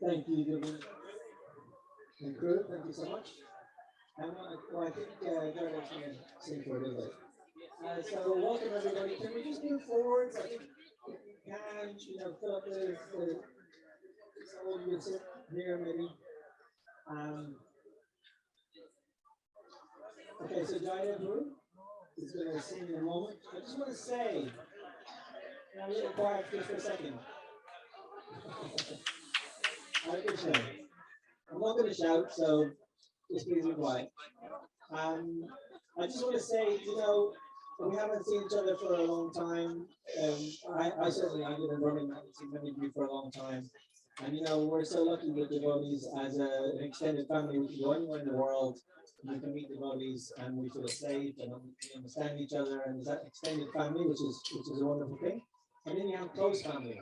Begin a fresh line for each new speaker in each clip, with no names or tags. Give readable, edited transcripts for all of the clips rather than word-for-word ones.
Thank you, Gurukul and crew. Thank you so much. Well, I think Jared's going to sing for a little bit. So welcome everybody. Can we just move forward? I think if we can, fill up the audience here maybe. Okay, so Jaya Prabhu is going to sing in a moment. I just want to say, a little quiet just for a second. I'm not going to shout, so just please be quiet. I just want to say, we haven't seen each other for a long time. I certainly I've been running, I haven't seen many of you for a long time. And we're so lucky with devotees as an extended family. We can go anywhere in the world, we can meet devotees, and we feel safe and we understand each other. And there's that extended family, which is a wonderful thing. And then you have close family,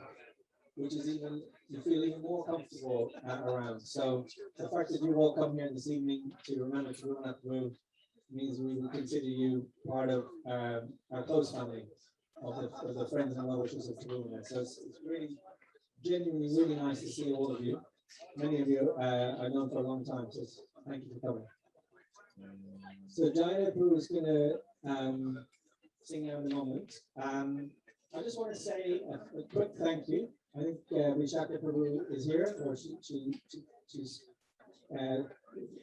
which is you feel even more comfortable around. So the fact that you've all come here this evening to remember Tribhuvanatha means we will consider you part of our close family of the friends and well-wishers of Tribhuvanatha. So it's really genuinely really nice to see all of you. Many of you I've known for a long time, so thank you for coming. So Jaya Prabhu is going to sing out in a moment. I just want to say a quick thank you. I think Vishaka Prabhu is here, or she's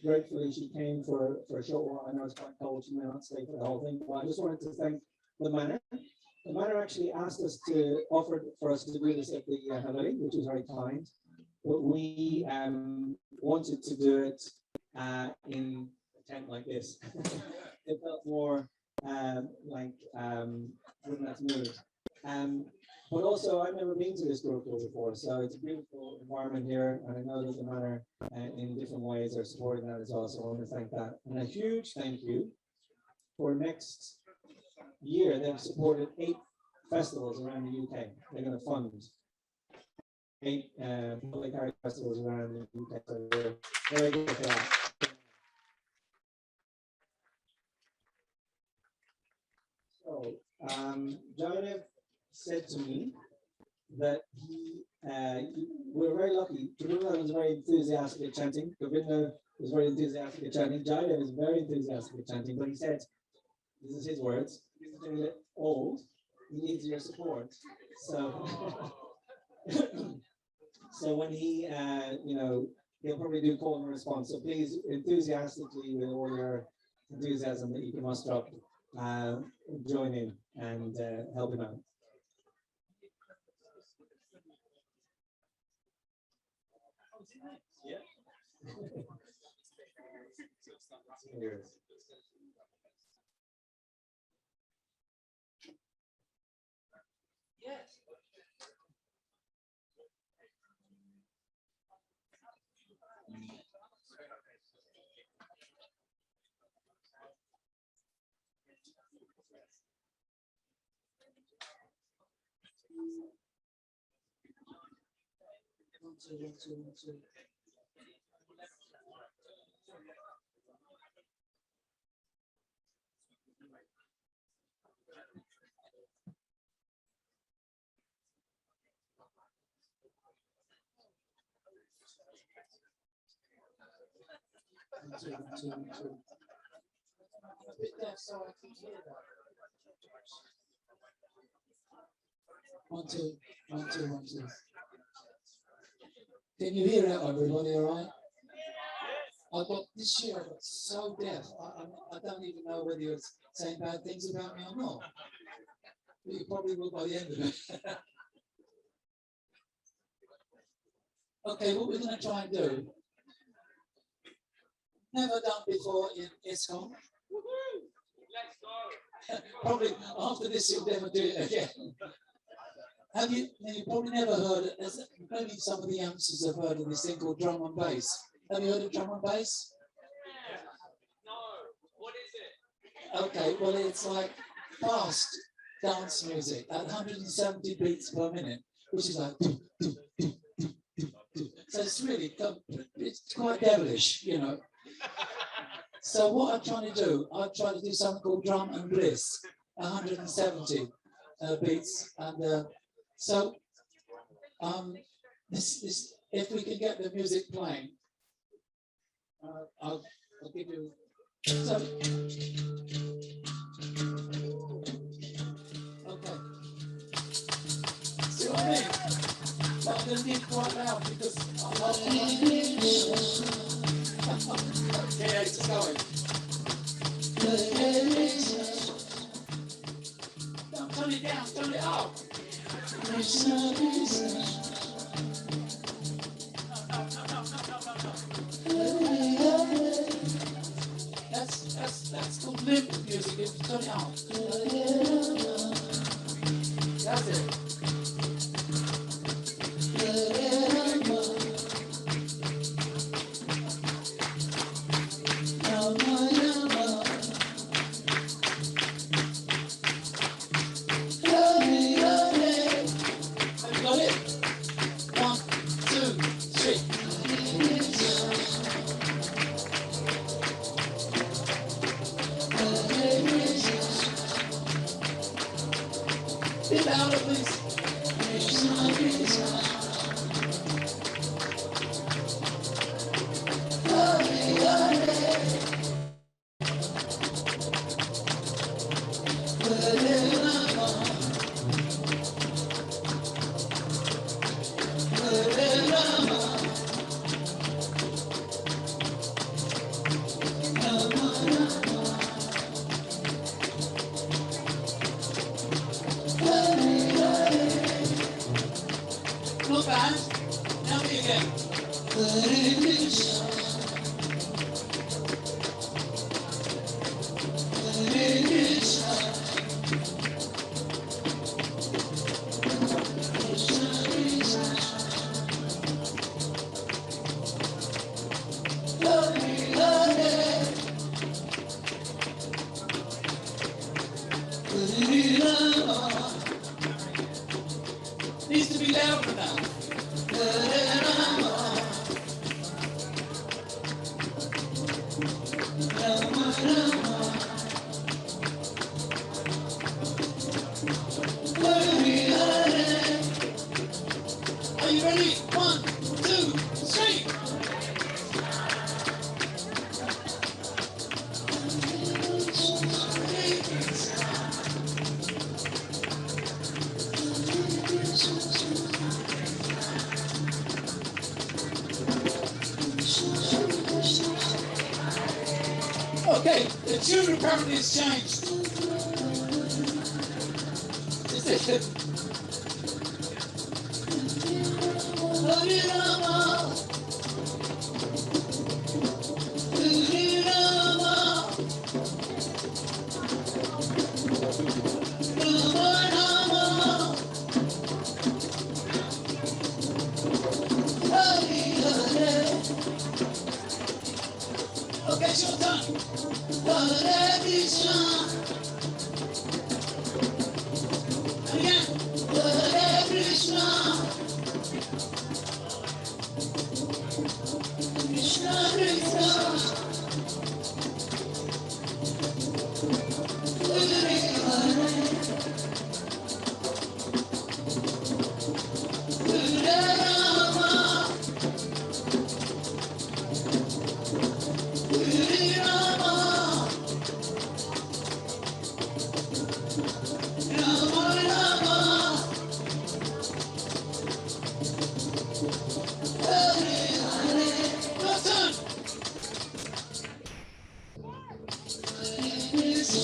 gratefully she came for a short while. I know it's quite cold, she may not stay for the whole thing, but I just wanted to thank the manor. The manor actually asked us to offer for us to do this at the Haveli, which was very kind, but we wanted to do it in a tent like this. It felt more like wouldn't have to move. But also, I've never been to this Gurukul before, so it's a beautiful environment here, and I know that the manor in different ways are supporting that as well, so I want to thank that. And a huge thank you for next year. They've supported 8 festivals around the UK. They're going to fund 8 public art festivals around the UK, so we're very good for that. So, Jaya said to me that we're very lucky. Tribhuvanatha was very enthusiastic at chanting. Govinda was very enthusiastic at chanting. Jaya was very enthusiastic at chanting, but he said, this is his words, he's getting a bit old, he needs your support. So, so when he, he'll probably do call and response. So please, enthusiastically, with all your enthusiasm that you can muster up, join in and help him out. Yeah. Yes. One, two. A bit deaf, so I can hear that. 1, 2. Can you hear it, everybody, all right? This year I got so deaf, I don't even know whether you're saying bad things about me or not. But you probably will by the end of it. Okay, what we're going to try and do, never done before in ISKCON. Probably after this you'll never do it again. You've probably never heard it, maybe some of the youngsters have heard of this thing called drum and bass. Have you heard of drum and bass?
No, what is it?
Okay, well it's like fast dance music at 170 beats per minute, which is like so it's quite devilish, So what I'm trying to do something called drum and bliss, 170 beats, and so this
if we can get the music playing, I'll give you. So, okay. See what I mean? But I'm going to need quite loud because I love it. Okay, it's going. Don't turn it down, turn it up. That's called limp music. If you turn it up. That's it. Needs to be louder now. Are you ready? 1, 2, 3. Okay, the tune apparently has changed. Is it? Okay, it's your turn. And again.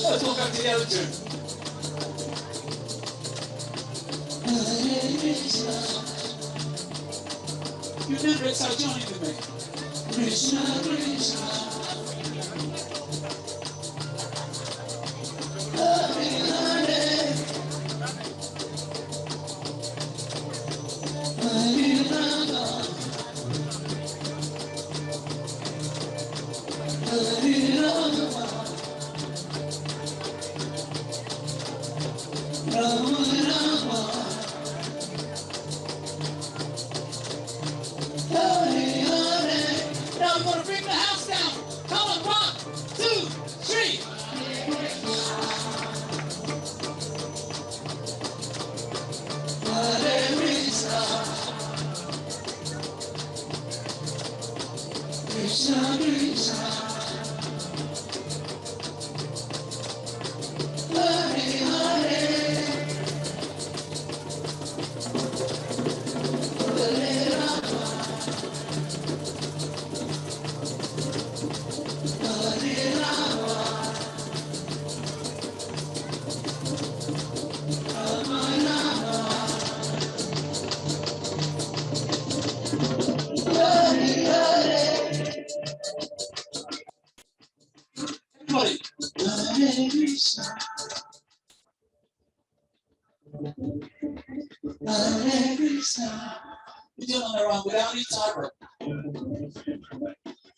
Let's walk up to the other tune. You remember it, so join in with me. Krishna, Krishna. Hare Hare. Hare Rama. Hare Rama. Rama Rama. Hare Hare. Now we're going to bring the house down. Come on, 1, 2, 3. Hare Krishna. Hare Krishna. We do it on our own without any title.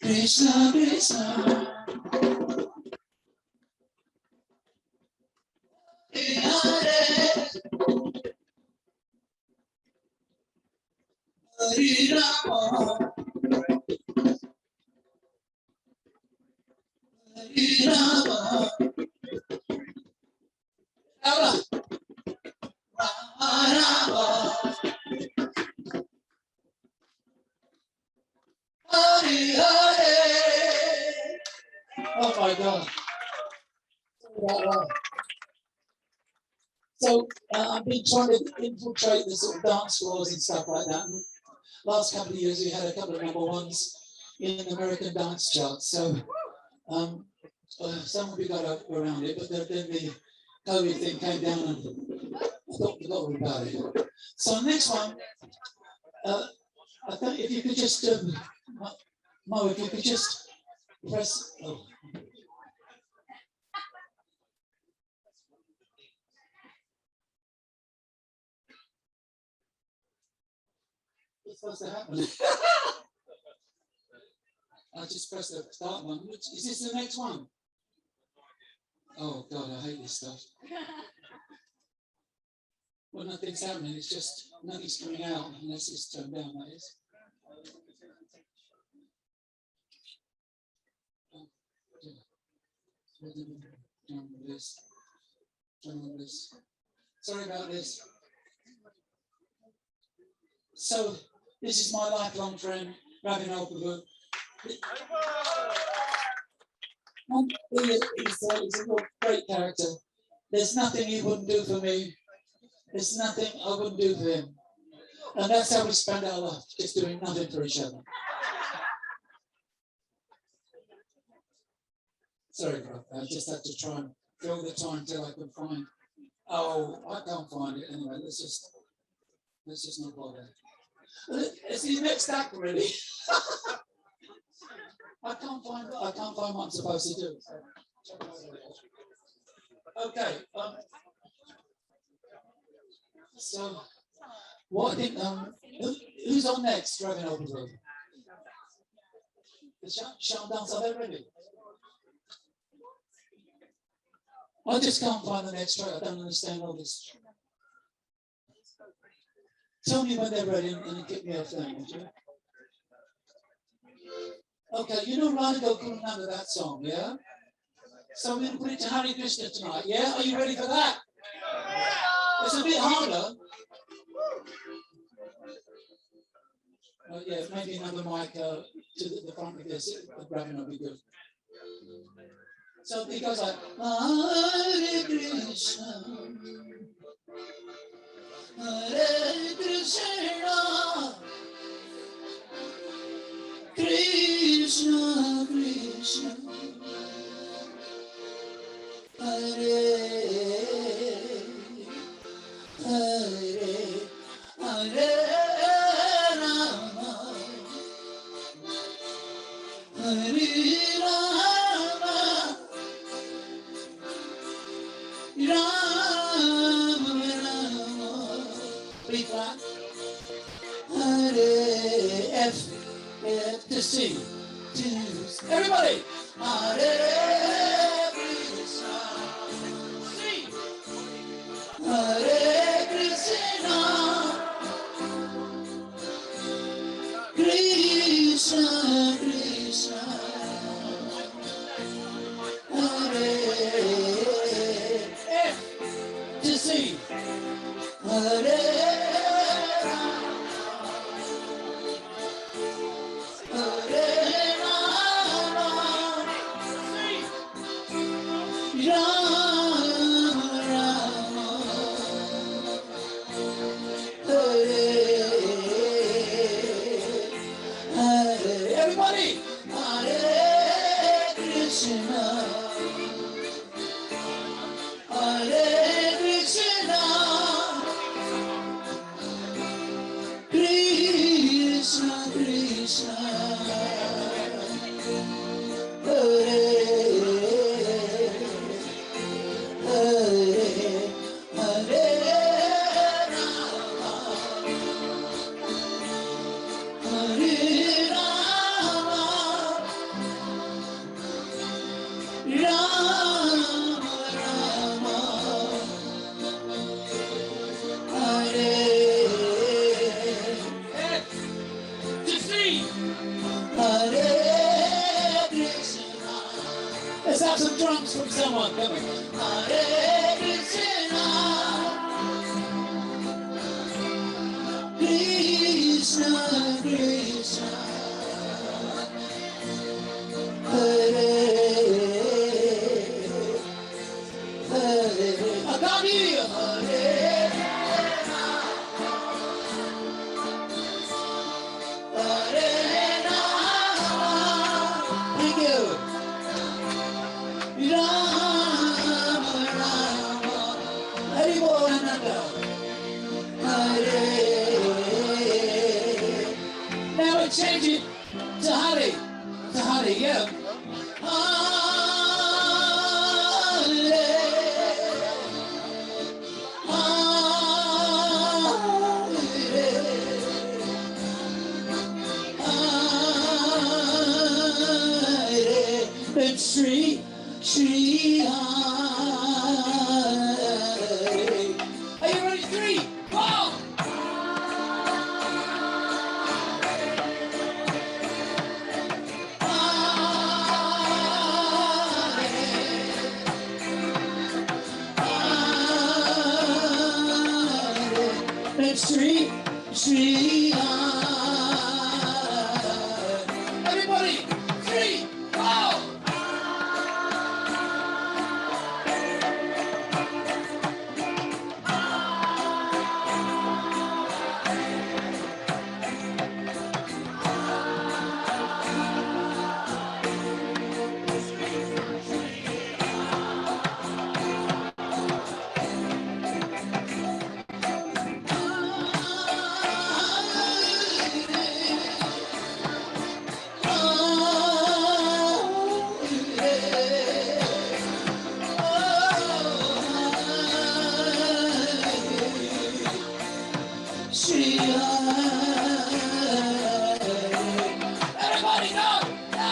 Krishna, Krishna. Hare Hare Rama. Hare Rama. Rama. Rama. Hare Hare. Oh my God. So I've been trying to infiltrate the sort of dance floors and stuff like that. And last couple of years, we had a couple of number ones in the American dance charts. So some of you got around it, but then the COVID thing came down and I forgot all about it. So next one, I think if you could just, Mo, if you could just press, oh. What's supposed to happen? I just pressed the start one. Is this the next one? Oh God, I hate this stuff. Well, nothing's happening. It's just nothing's coming out unless it's turned down. That is. Sorry about this. So this is my lifelong friend, Prabhu. He's a great character. There's nothing he wouldn't do for me. There's nothing I wouldn't do for him. And that's how we spend our life, just doing nothing for each other. Sorry, bro. I just had to try and fill the time till I could find. Oh, I can't find it anyway. Let's just not bother. It's the next act, really. I can't find what I'm supposed to do. Okay. So, what I think, who's on next? Driving over the road. Shall dance, are they ready? I just can't find the next track. I don't understand all this. Tell me when they're ready and get me off there, would you? Okay, you know Gurukul, that song, yeah? So we're going to put it to Hare Krishna tonight, yeah? Are you ready for that? It's a bit harder. Yeah, maybe another mic to the front of this, the grabbing will be good. So it goes like, Hare Krishna, Hare Krishna, Krishna Krishna, Hare Hare, Hare Rama, Hare Rama, Rama Rama. B flat. Hare F to C. Everybody. Hare Krishna. C. Hare Krishna. Krishna Krishna. Hare F to C. Hare everybody, Hare Krishna, Hare Krishna, drums from someone. Come on. Hare Krishna, Krishna Krishna, Hare Hare. I can't hear you. Hare Hare Rama. Thank you. Rama Rama. Tribhuvanatha. Hare. Now we change it to Hare. To Hare, yeah. Hare. And Shri Hare. Are you ready? 3, 4. And Shri Hare. Everybody, 3, 4. Everybody go! Go!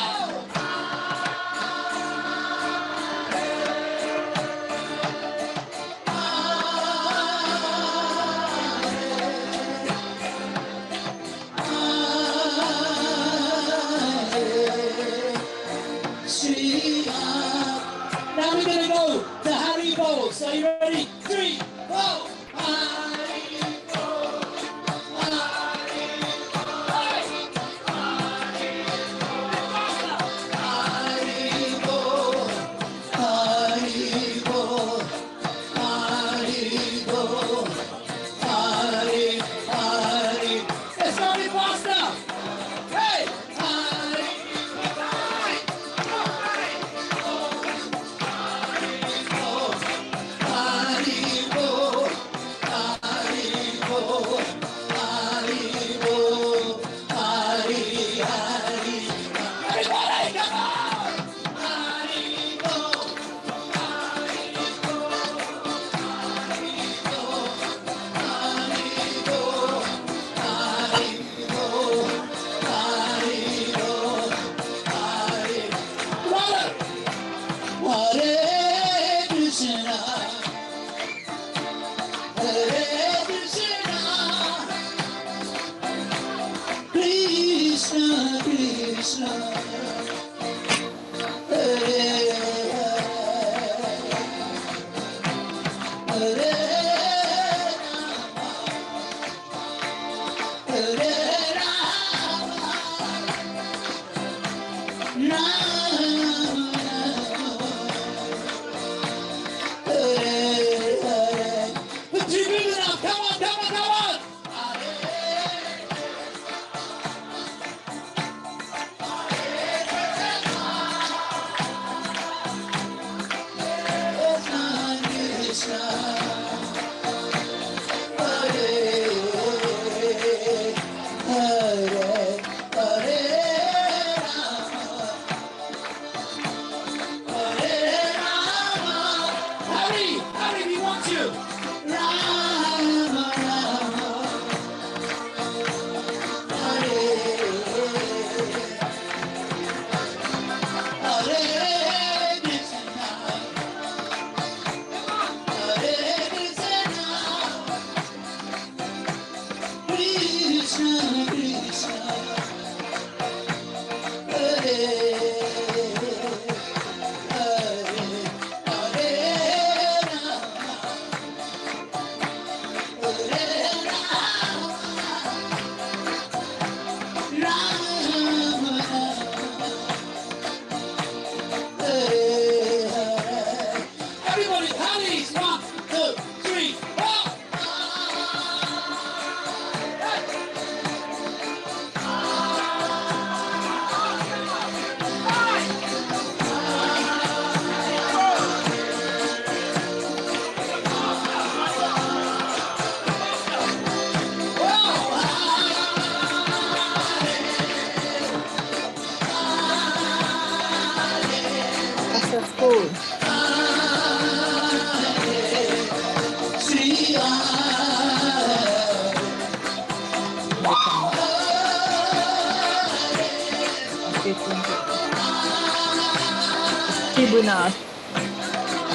Now we're gonna go to Harry Bowles. Are you ready? 3, 4. Let's go be faster. Hey! Everybody, come on! Hare Krishna, Hare Krishna, Krishna Krishna, Hare Hare, Hare Rama, Put your fingers up. Come on, come on, come on. Hurry, we want you. Rama, Rama, Hare, Hare Krishna, Hare Krishna, Krishna Krishna, Hare Hare.
Tribhuvanatha.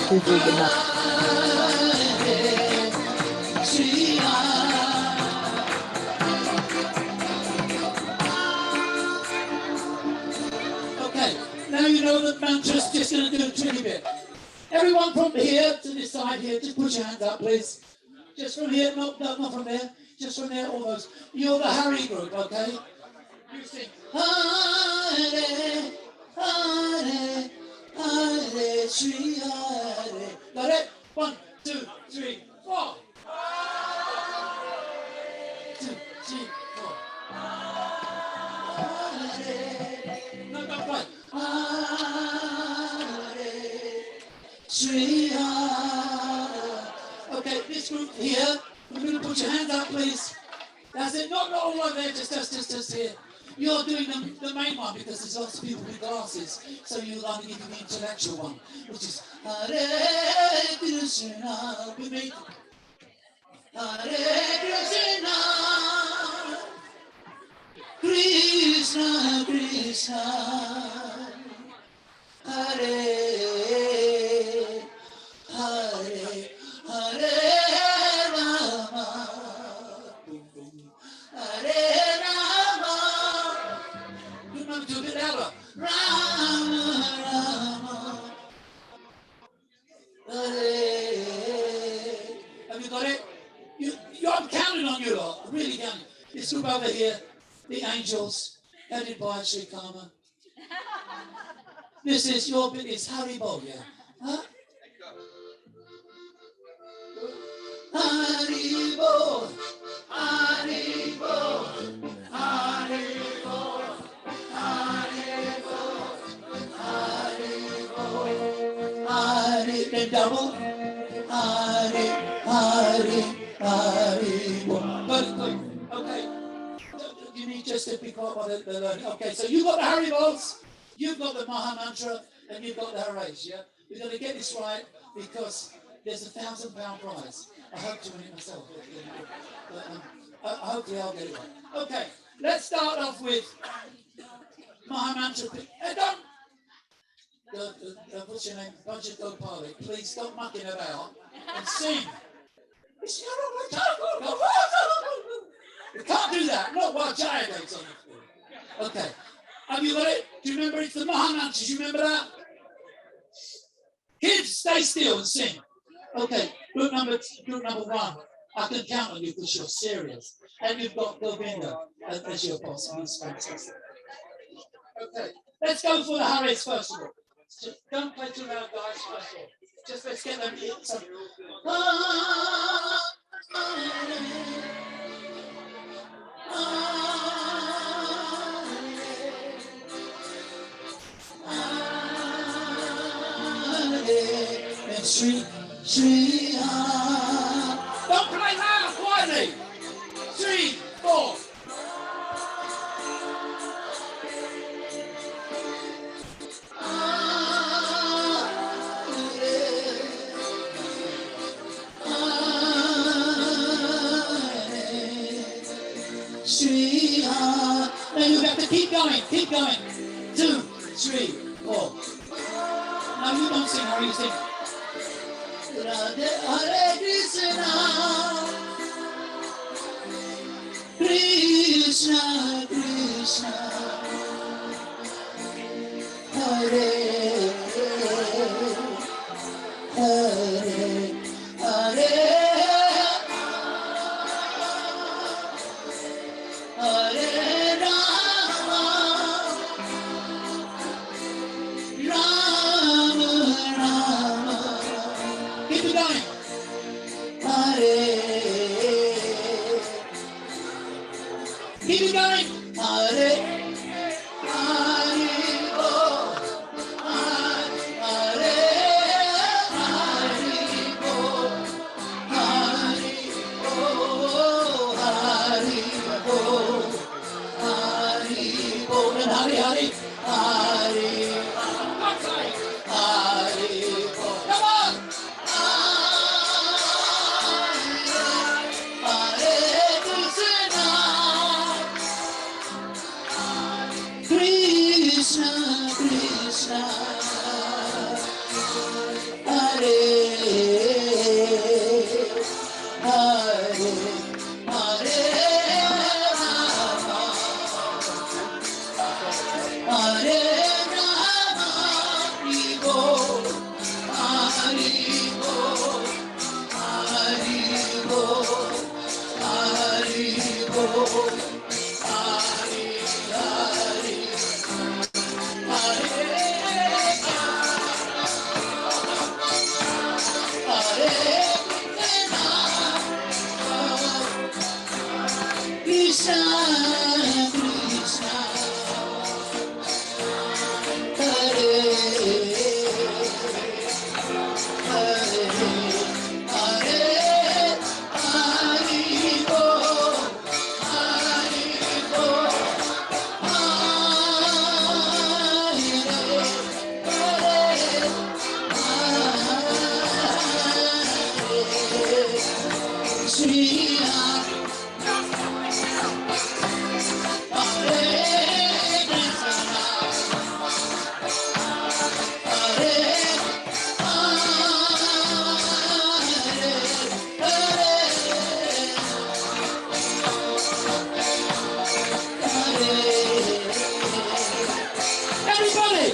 Tribhuvanatha.
Okay, now you know the mantra's just going to do a tricky bit. Everyone from here to this side here, just put your hands up, please. Just from here, not from there, just from there, almost. You're the Harry group, okay? You sing. Hare, Hare, Hare, Shri Hare. Got it? 1, 2, 3, 4. 2, 3, 4. No, don't play. Hare, Shri Hare. Okay, this group here, we're going to put your hands up, please. That's it. Not all over there, just here. You're doing the main one because there's lots of people with glasses, so you're going to give you the intellectual one, which is Hare Krishna. With me. Hare Krishna, Krishna Krishna, Hare Hare, Hare Rama, Hare Rama. Remember to a bit louder. Rama Rama, Hare. Have you got it? I'm counting on you lot. I'm really counting. This group over here, the angels, headed by Sri Karma. This is your bit. It's Haribol, yeah. Huh? Haribol, Haribol, Haribol, Haribol, Haribol, Hari. Then double. Hari, Hari, Haribol. Good. Okay. You need just to be quiet while they're learning. Okay, so you've got the Haribols, you've got the Maha Mantra, and you've got the Haresh, yeah? We've got to get this right because there's a £1,000 prize. I hope to win it myself. But, hopefully I'll get it right. Okay, let's start off with Maha Mantra. Don't, what's your name? Budget Gopali. Please stop mucking about and sing. You can't do that. Not while Jaya goes on the floor. Okay. Have you got it? Do you remember it's the Maha Mantra? Do you remember that? Kids, stay still and sing. Okay. Group number 1. I can count on you because you're serious. And you've got Govinda as your boss. He's fantastic. Okay. Let's go for the Hares first of all. Don't play too loud, guys. First of all. Just let's get them in. So, and Shri don't play loud, quietly. 3, 4. Now you have to keep going. 2, 3, 4. Now you don't sing, how you sing? Hare Krishna, Krishna Krishna, Hare Hare, Hare Hare Rama, Rama Rama. Keep it going. Hare. Keep it going. Hare. Haribo. Hare. Haribo. Haribo. Haribo. Haribo. And Hari Hari. Hari. Haribo. Come on. Krishna, Krishna,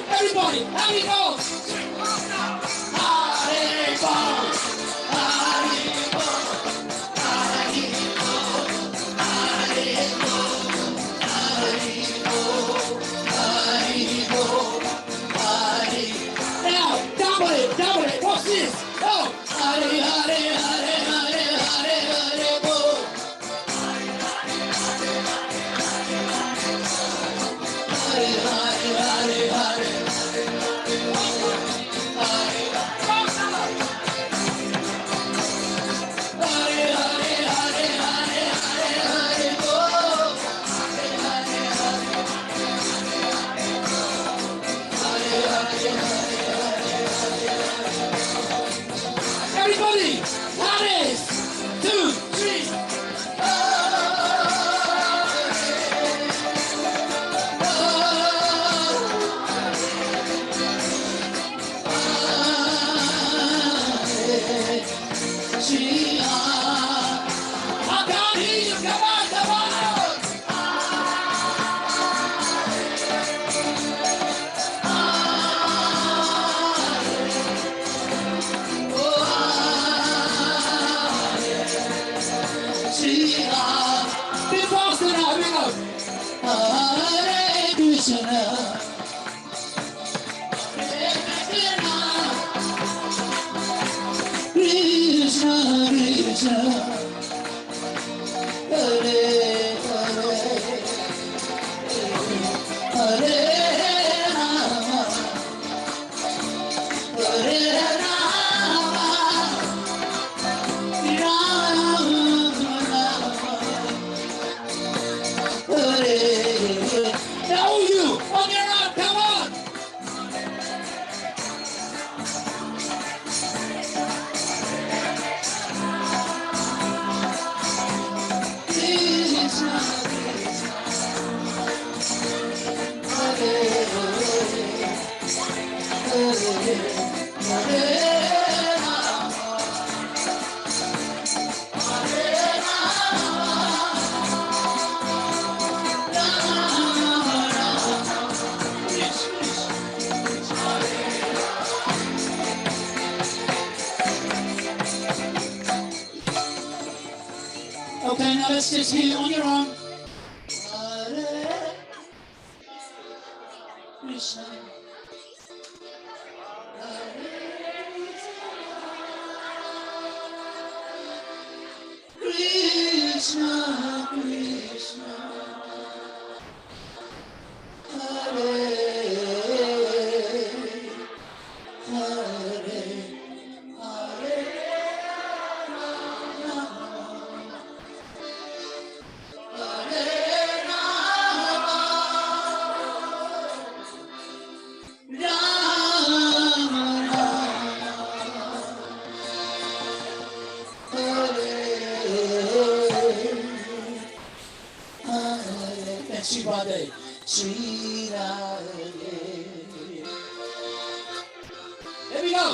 Everybody, how do you go? Now, double it, what's this? Oh, Hare, Hare, Hare, Hare, Hare, Hare, Bo. Hare, Hare, Hare, Hare. Everybody, that is 2, 3. I can't hear you. Come on, come on. Be faster now, here we go. Hare Krishna. Krishna, Krishna. Hare, Hare. Hare Rama. Hare Rama. Now you, on your own, come on! Okay, now let's just hear on your own. Hare Krishna. Krishna, Krishna. Hare, Hare, Hare. Shivade, Shirade. Here we go.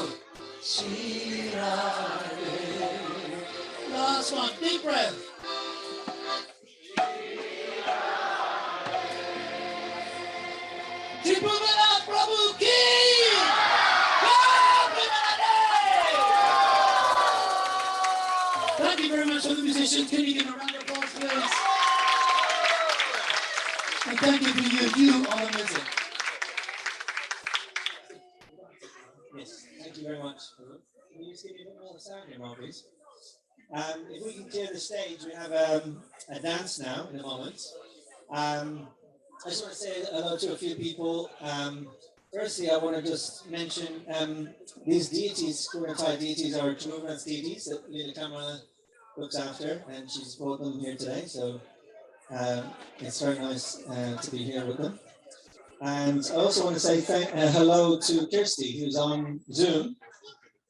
Shirade, last one. Deep breath. Tribhuvanatha Prabhu ki! Thank you very much for the musicians. Can you give a round of applause, please? And thank you for you. You are amazing.
Yes, thank you very much. Can you just give me a bit more sound here, Mark, please? If we can clear the stage, we have a dance now in a moment. I just want to say hello to a few people. Firstly, I want to just mention these deities, Gurukul deities, are Tribhuvanatha deities that Lila Kamala looks after, and she's brought them here today. So it's very nice to be here with them. And I also want to say hello to Kirsty, who's on Zoom,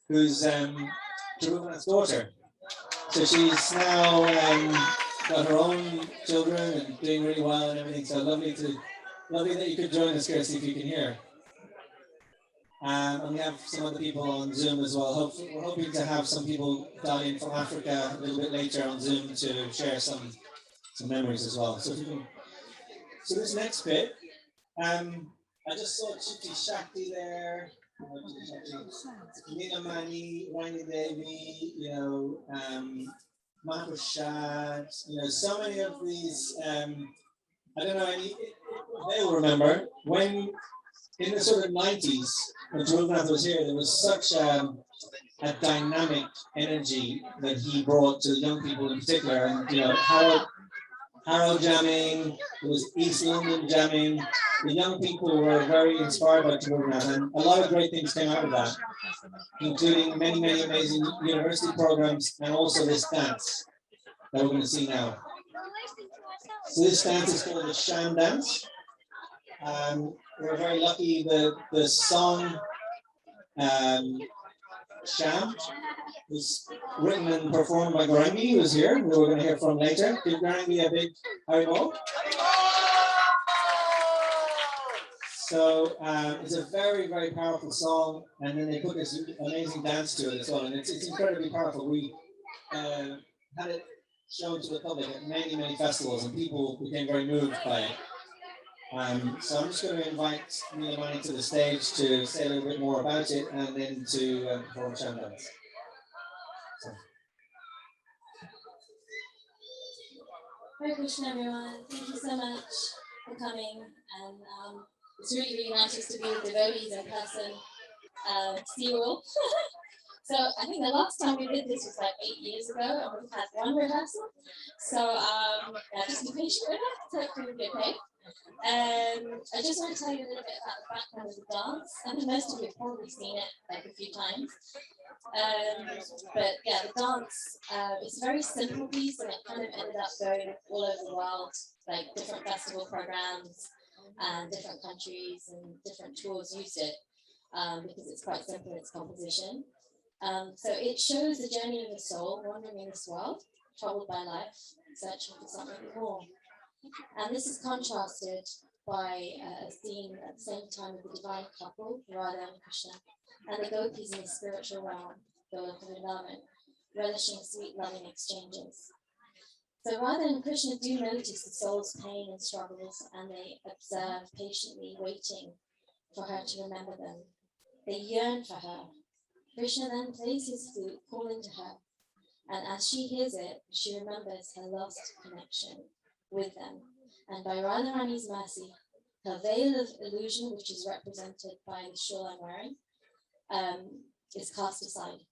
who's Tribhuvanatha's daughter. So she's now got her own children and doing really well and everything. So lovely that you could join us, Kirsty, if you can hear. And we have some other people on Zoom as well. We're hoping to have some people dial in from Africa a little bit later on Zoom to share some memories as well. So if you can, so this next bit, I just saw Chitti Shakti there, Neelamani, Rani Devi, Maharashad, so many of these, I don't know, they will remember when in the sort of 90s, when Tribhuvanatha was here, there was such a dynamic energy that he brought to the young people in particular. And, Harrow jamming, there was East London jamming. The young people were very inspired by Tribhuvanatha, and a lot of great things came out of that, including many, many amazing university programs and also this dance that we're going to see now. So this dance is called the Sham Dance. We're very lucky that the song Sham was written and performed by Garangi, who's here, who we're going to hear from later. Give Garangi a big Haribo. So it's a very, very powerful song, and then they put this amazing dance to it as well, and it's incredibly powerful. We had it shown to the public at many, many festivals, and people became very moved by it. So I'm just going to invite Neelamani to the stage to say a little bit more about it, and then to perform Sham Dance.
Hare Krishna, everyone. Thank you so much for coming, and it's really, really nice just to be with devotees in person. See you all. So I think the last time we did this was like 8 years ago, and we've had one rehearsal. So just be patient with it. Hopefully we'll get paid. I just want to tell you a little bit about the background of the dance. I think most of you have probably seen it like a few times. But yeah, the dance, it's a very simple piece, and it kind of ended up going all over the world, like different festival programs and different countries and different tours use it because it's quite simple in its composition. So it shows the journey of the soul wandering in this world, troubled by life, searching for something more. And this is contrasted by a scene at the same time of the divine couple, Radha and Krishna, and the gopis in the spiritual realm, the Vrindavan, relishing sweet loving exchanges. So Radha and Krishna do notice the soul's pain and struggles, and they observe patiently, waiting for her to remember them. They yearn for her. Krishna then plays his flute, calling to her, and as she hears it, she remembers her lost connection with them. And by Radharani's mercy, her veil of illusion, which is represented by the shawl I'm wearing, is cast aside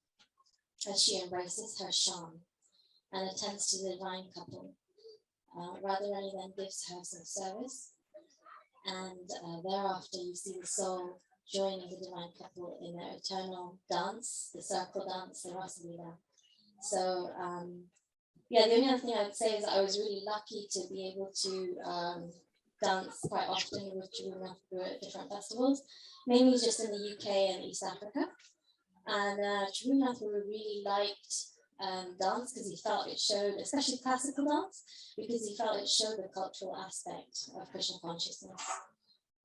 as she embraces her Sham and attends to the divine couple. Radharani then gives her some service, and thereafter you see the soul joining the divine couple in their eternal dance, the circle dance, the Rasa Leela. So yeah, the only other thing I would say is that I was really lucky to be able to dance quite often with Tribhuvanatha at different festivals, mainly just in the UK and East Africa. And Tribhuvanatha really liked dance because he felt it showed, especially classical dance, because he felt it showed the cultural aspect of Krishna consciousness.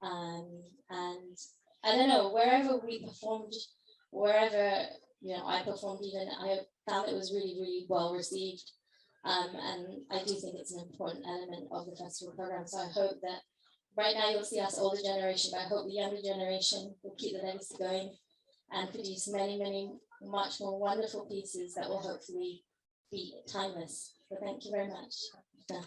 And I don't know, wherever we performed, wherever I performed even, I found it was really, really well received. And I do think it's an important element of the festival program. So I hope that right now you'll see us older generation, but I hope the younger generation will keep the legacy going and produce many, many much more wonderful pieces that will hopefully be timeless. So thank you very much. Yeah.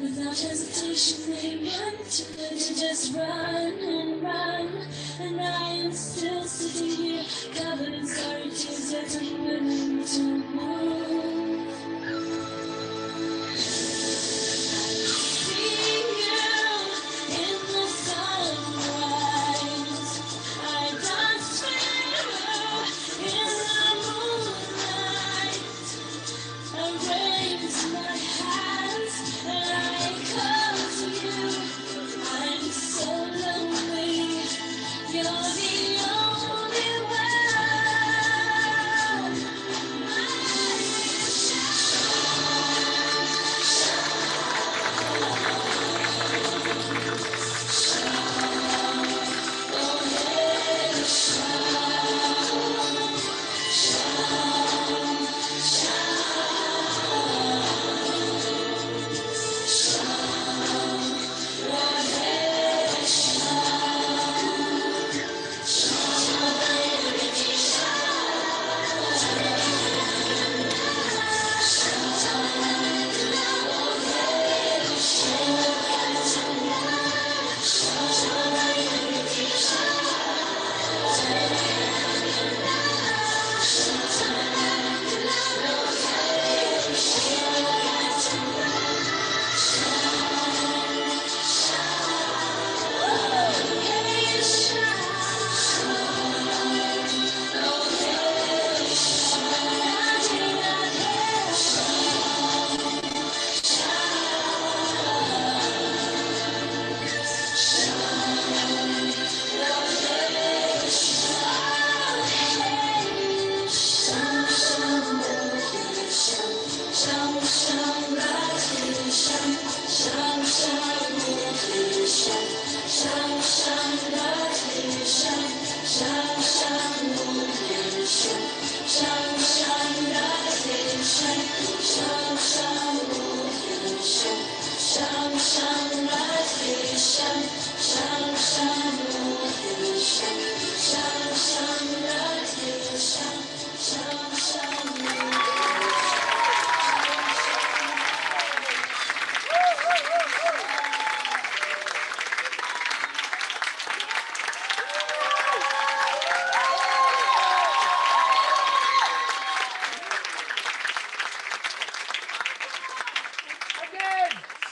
Without hesitation, they run to it, they just run and run. And I am still sitting here, covered in sorry tears, yet unwilling to move. See you in the sunrise. I dance with you in the moonlight. I raise my hands and I come to you. I'm so lonely. You're the only one.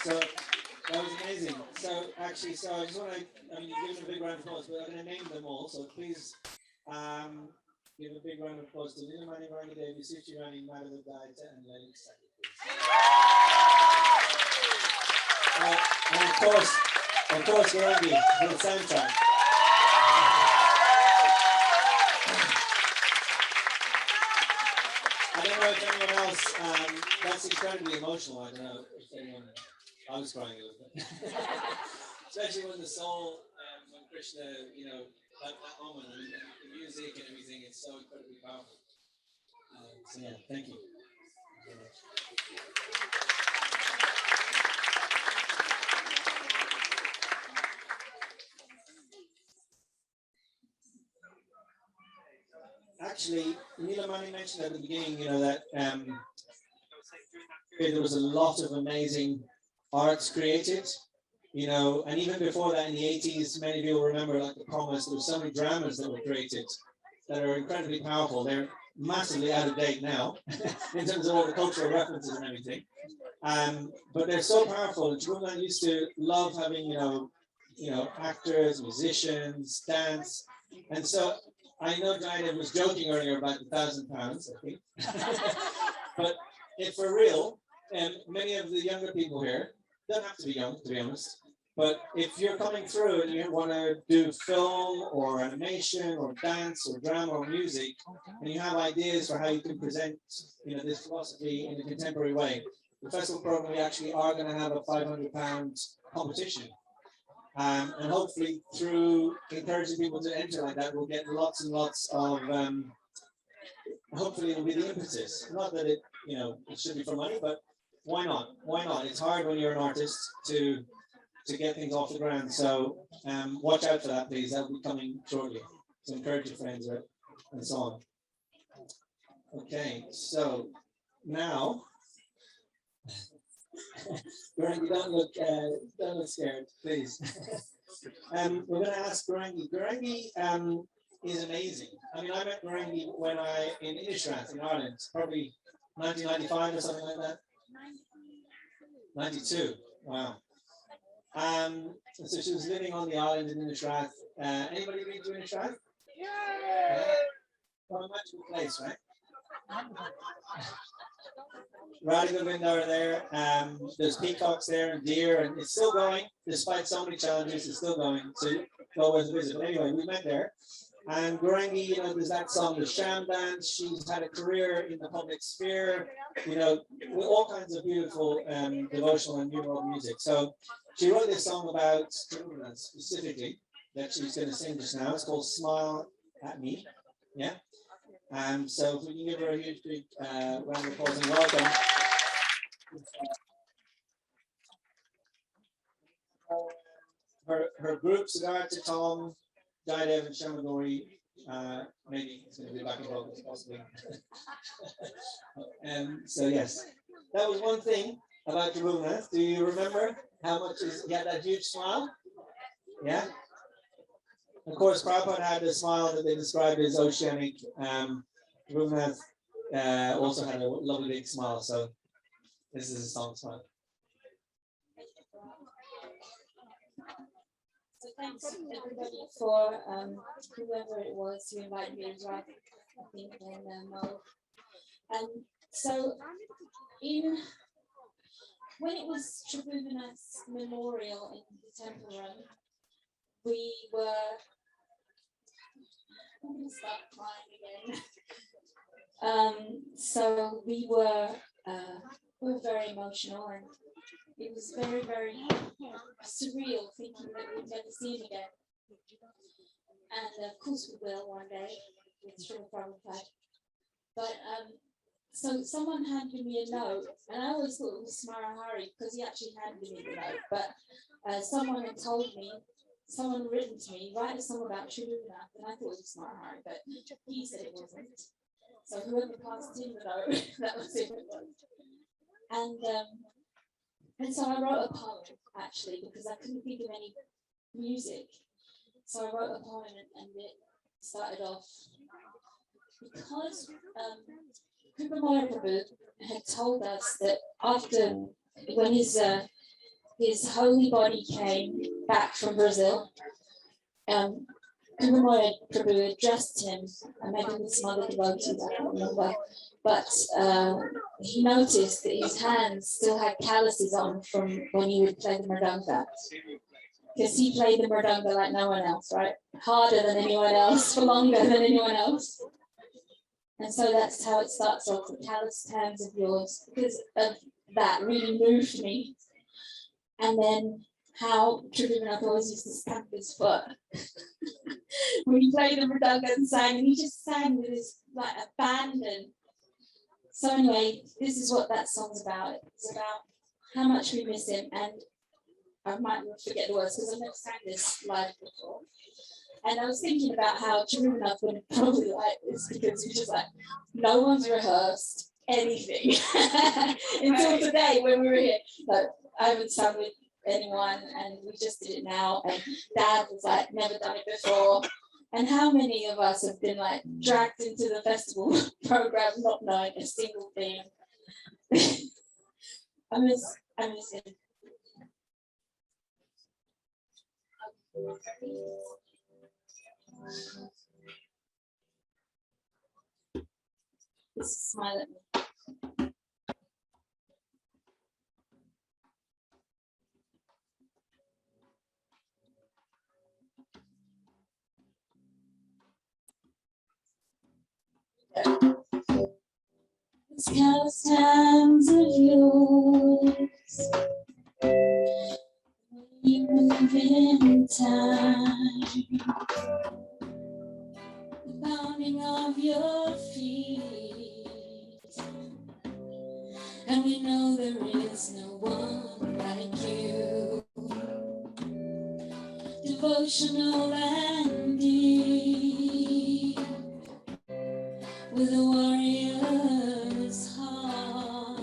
So that was amazing. So actually, so I just want to give them a big round of applause, but I'm going to name them all. So please give a big round of applause to Nilamani, Rangi Devi, Suchi Rani, Madhav Daita, and Lenny Saki. And of course, Rangi for the soundtrack. I don't know if anyone else, that's incredibly emotional. I don't know if anyone, I was crying a little bit. Especially when the soul, when Krishna, that moment, the music and everything, it's so incredibly powerful. So yeah, thank you. Actually, Nilamani mentioned at the beginning, that there was a lot of amazing arts created, and even before that in the 80s, many people remember like The Promise, there were so many dramas that were created that are incredibly powerful. They're massively out of date now in terms of all the cultural references and everything. But they're so powerful. And Tribhuvanatha used to love having, actors, musicians, dance. And so I know Diana was joking earlier about the £1,000, I think. But if for real, and many of the younger people here, don't have to be young, to be honest, but if you're coming through and you want to do film or animation or dance or drama or music, and you have ideas for how you can present, this philosophy in a contemporary way, the festival program, we actually are going to have a £500 competition. And hopefully through encouraging people to enter like that, we'll get lots and lots of, hopefully it'll be the impetus. Not that it should be for money, but why not? Why not? It's hard when you're an artist to get things off the ground. So watch out for that, please. That'll be coming shortly. So encourage your friends, right? And so on. Okay, so now, Gurukul, don't look scared, please. We're going to ask Gurukul. Gurukul is amazing. I mean, I met Gurukul when in Innisfrith in Ireland, probably 1995 or something like that. 92. Wow. So she was living on the island in Innisfrith. Anybody been to Innisfrith? Yeah. Well, a magical place, right? Radha Govinda are there. There's peacocks there and deer, and it's still going, despite so many challenges. It's still going. So go always visit. But anyway, we met there. And Gurukul, there's that song, the Sham Dance. She's had a career in the public sphere, with all kinds of beautiful devotional and new world music. So she wrote this song about Tribhuvanatha specifically that she's going to sing just now. It's called Smile at Me. Yeah. So if we can give her a huge big round of applause and welcome. Her group, Siddhartha, Tom, Jaidev, and Shamadori, maybe it's going to be back in vocals possibly. So yes, that was one thing about Tribhuvanatha. Do you remember how much he had that huge smile? Yeah. Of course, Prabhupada had a smile that they described as oceanic. Tribhuvanatha also had a lovely big smile. So this is a song smile.
So thanks everybody for whoever it was who invited me, Rob, I think, and Mo. And so when it was Tribhuvanatha's memorial in the temple room, I'm going to start crying again. So we were we were very emotional, and it was very, very surreal thinking that we'd never see him again. And of course we will one day with Tribhuvanatha. But so someone handed me a note, and I always thought it was Smarahari because he actually handed me the note. But someone had told me, someone had written to me, write a song about Tribhuvanatha, and I thought it was Smarahari, but he said it wasn't. So whoever passed him the note, that was it. And so I wrote a poem actually because I couldn't think of any music. So I wrote a poem, and it started off because Prabhu had told us that after when his holy body came back from Brazil, Prabhu addressed him, and maybe with some other devotees, I don't remember, but he noticed that his hands still had calluses on from when he would play the mridanga. Because he played the mridanga like no one else, right? Harder than anyone else, for longer than anyone else. And so that's how it starts off, the calloused hands of yours. Because of that really moved me. And then how Tribhuvanatha always used to stamp his foot when he played the mridanga and sang, and he just sang with his like abandon. So anyway, this is what that song's about. It's about how much we miss him, and I might forget the words because I've never sang this live before. And I was thinking about how Tribhuvanatha would probably like this because he's just like, no one's rehearsed anything until today when we were here. Like, I haven't sung with anyone, and we just did it now. And Dad was like, never done it before. And how many of us have been like dragged into the festival program not knowing a single thing? I miss him. Just smile at me. These calloused hands of yours, you move in time, the pounding of your feet, and we know there is no one like you, devotional and deep, with a warrior's heart,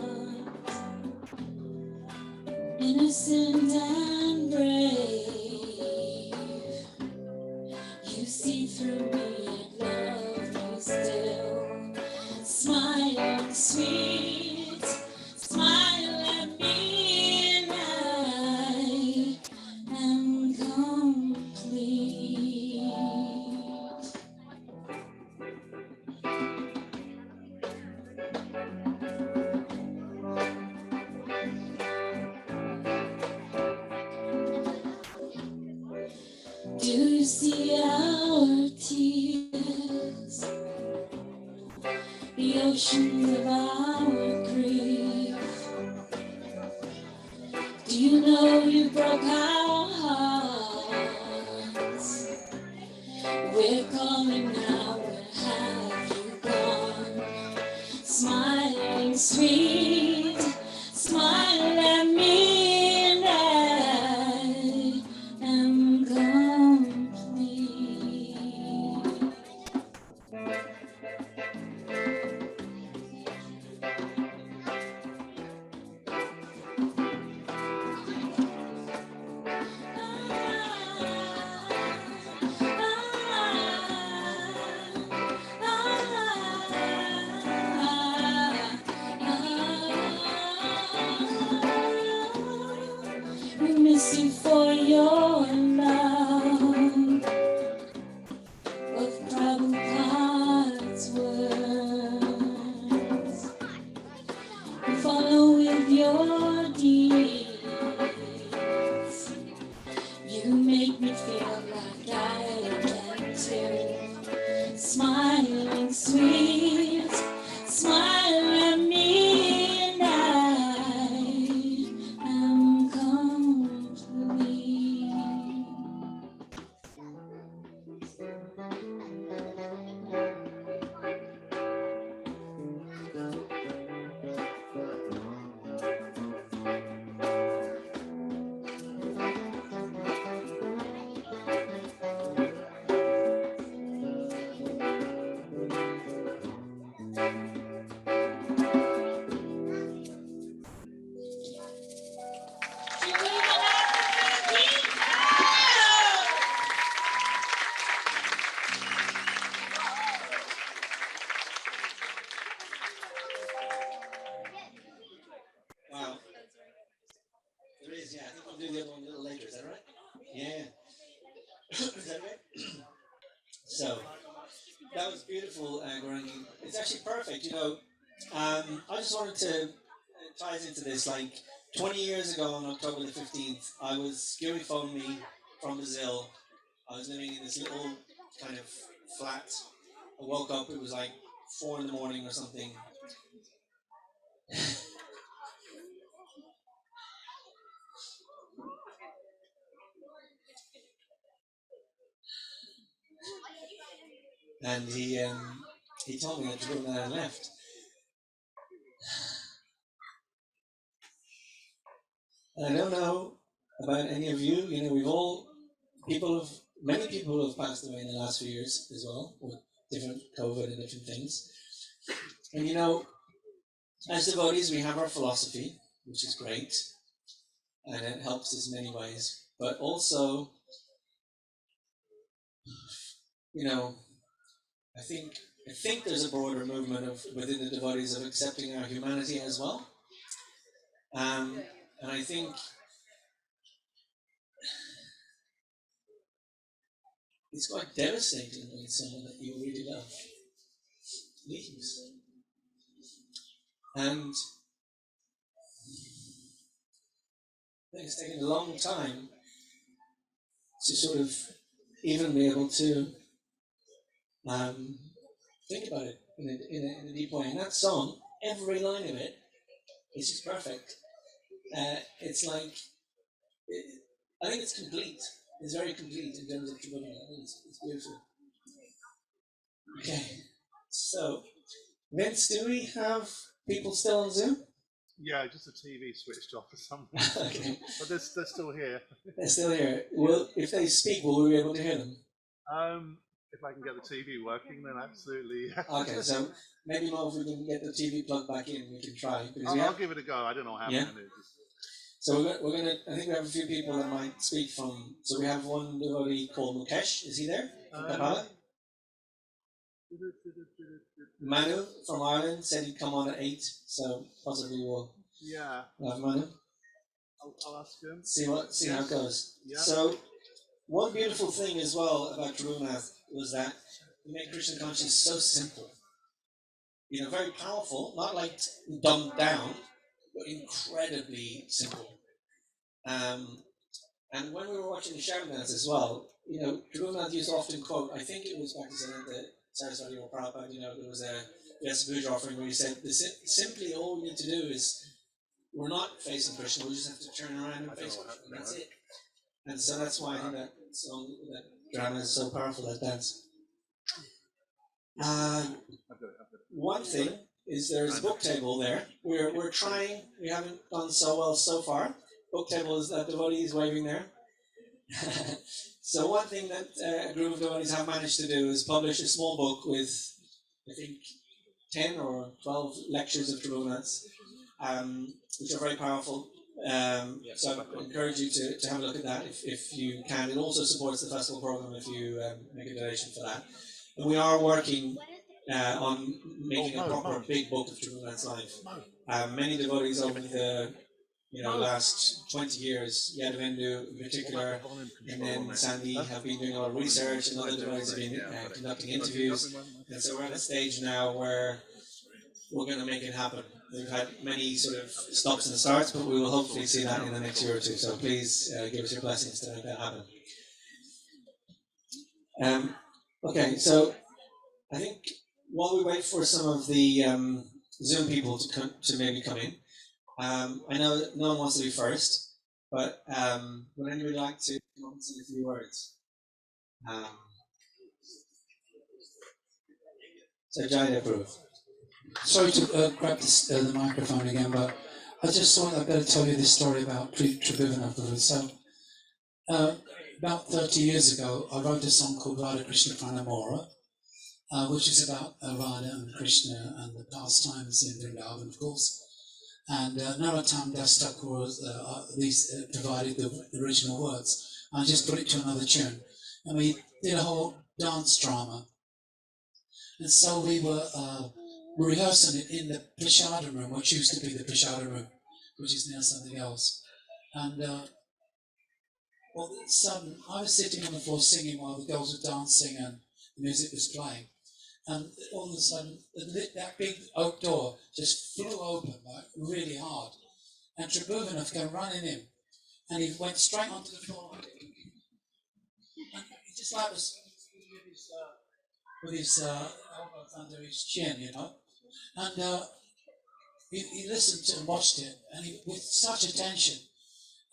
innocent and brave. You see through me and love me still. Smiling sweet, smile at me, and I am complete. Do you see our tears, the oceans of our grief? Do you know you broke our hearts? We're calling now, where have you gone? Smiling sweet, smile at me, and I am complete. We miss you for your love of Prabhupada's words. We follow with your deeds. You make me feel like I can too. Smiling sweet, smile at me, and I
is, yeah. I think I'll do the other one a little later. Is that right? Yeah. Is that right? So that was beautiful, Gurukul. It's actually perfect. I just wanted to ties into this. Like 20 years ago, on October the 15th, I was Guri phoned me from Brazil. I was living in this little kind of flat. I woke up. It was like 4 in the morning or something. And he told me that Tribhuvanatha had left. And I don't know about any of you. Many people have passed away in the last few years as well, with different COVID and different things. And as devotees, we have our philosophy, which is great, and it helps us in many ways. But also, I think there's a broader movement within the devotees of accepting our humanity as well. And I think it's quite devastating when someone that you really love leaves. And I think it's taken a long time to sort of even be able to think about it in a deep way. And that song, every line of it is just perfect. It's like, I think it's complete. It's very complete in terms of Tribhuvanatha. I think it's beautiful. Okay, so Vince, do we have people still on Zoom?
Yeah, just the TV switched off for some reason.
Okay,
But they're still here.
they're still here. Well, if they speak, will we be able to hear them?
If I can get the TV working, then absolutely.
Okay, so maybe more if we can get the TV plugged back in, we can try.
I'll give it a go. I don't know how
Yeah.
many.
So we're gonna. I think we have a few people that might speak from. So we have one devotee called Mukesh. Is he there? From Kampala? Manu from Ireland said he'd come on at 8. So possibly we'll have Manu.
I'll ask him.
See how it goes.
Yeah.
So one beautiful thing as well about Tribhuvanatha was that he made Krishna consciousness so simple. Very powerful, not like dumbed down, but incredibly simple. And when we were watching the Shamdans as well, Tribhuvanatha used to often quote, I think it was back in the Saraswati or Prabhupada, there was a Vyasa Puja offering where he said, simply all we need to do is, we're not facing Krishna, we just have to turn around and face Krishna, and that's it. And so that's why I think that song, that drama is so powerful, that dance. One thing is there's a book table there. We're trying, we haven't done so well so far. Book table is that devotee is waving there. So one thing that a group of devotees have managed to do is publish a small book with, I think, 10 or 12 lectures of Tribhuvanatha, which are very powerful. So I encourage you to have a look at that if you can. It also supports the festival program if you make a donation for that. And we are working on making a proper big book of Tribhuvanatha's life. Many devotees over the last 20 years, Yadavendu in particular, and then Sandy have been doing a lot of research, and other devotees have been conducting interviews. And so we're at a stage now where we're going to make it happen. We've had many sort of stops and starts, but we will hopefully see that in the next year or two. So please give us your blessings to make that happen. Okay, so I think while we wait for some of the Zoom people to maybe come in, I know that no one wants to be first, but would anybody like to come up and say a few words? So Jai Prabhu.
Sorry to grab the microphone again, but I just thought I'd better tell you this story about Tribhuvanatha. So, about 30 years ago, I wrote a song called Radha Krishna Pranamora, which is about Radha and Krishna and the pastimes in Vrindavan, of course. And Narottam Das Thakur provided the original words. I just put it to another tune. And we did a whole dance drama. And so we were rehearsing it in the Prashadam room, which used to be the Prashadam room, which is now something else. And all of a sudden, I was sitting on the floor singing while the girls were dancing and the music was playing. And all of a sudden, that big oak door just flew open, like, really hard. And Tribhuvanatha came running in. And he went straight onto the floor. And he just like was with his elbows under his chin, you know. And he listened to and watched it, and he, with such attention.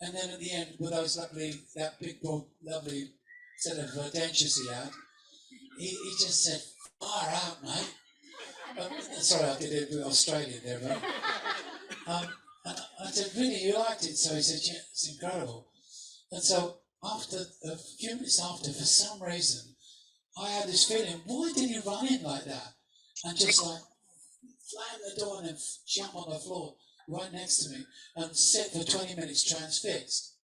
And then at the end, with those that big, broad, lovely set of dentures he had, he just said, "Far out, mate." Sorry, I did it with Australian there, but and I said, "Really, you liked it?" So he said, "Yeah, it's incredible." And so after a few minutes after, for some reason, I had this feeling, why did he run in like that? And just like slam the door and then jump on the floor right next to me and sit for 20 minutes transfixed.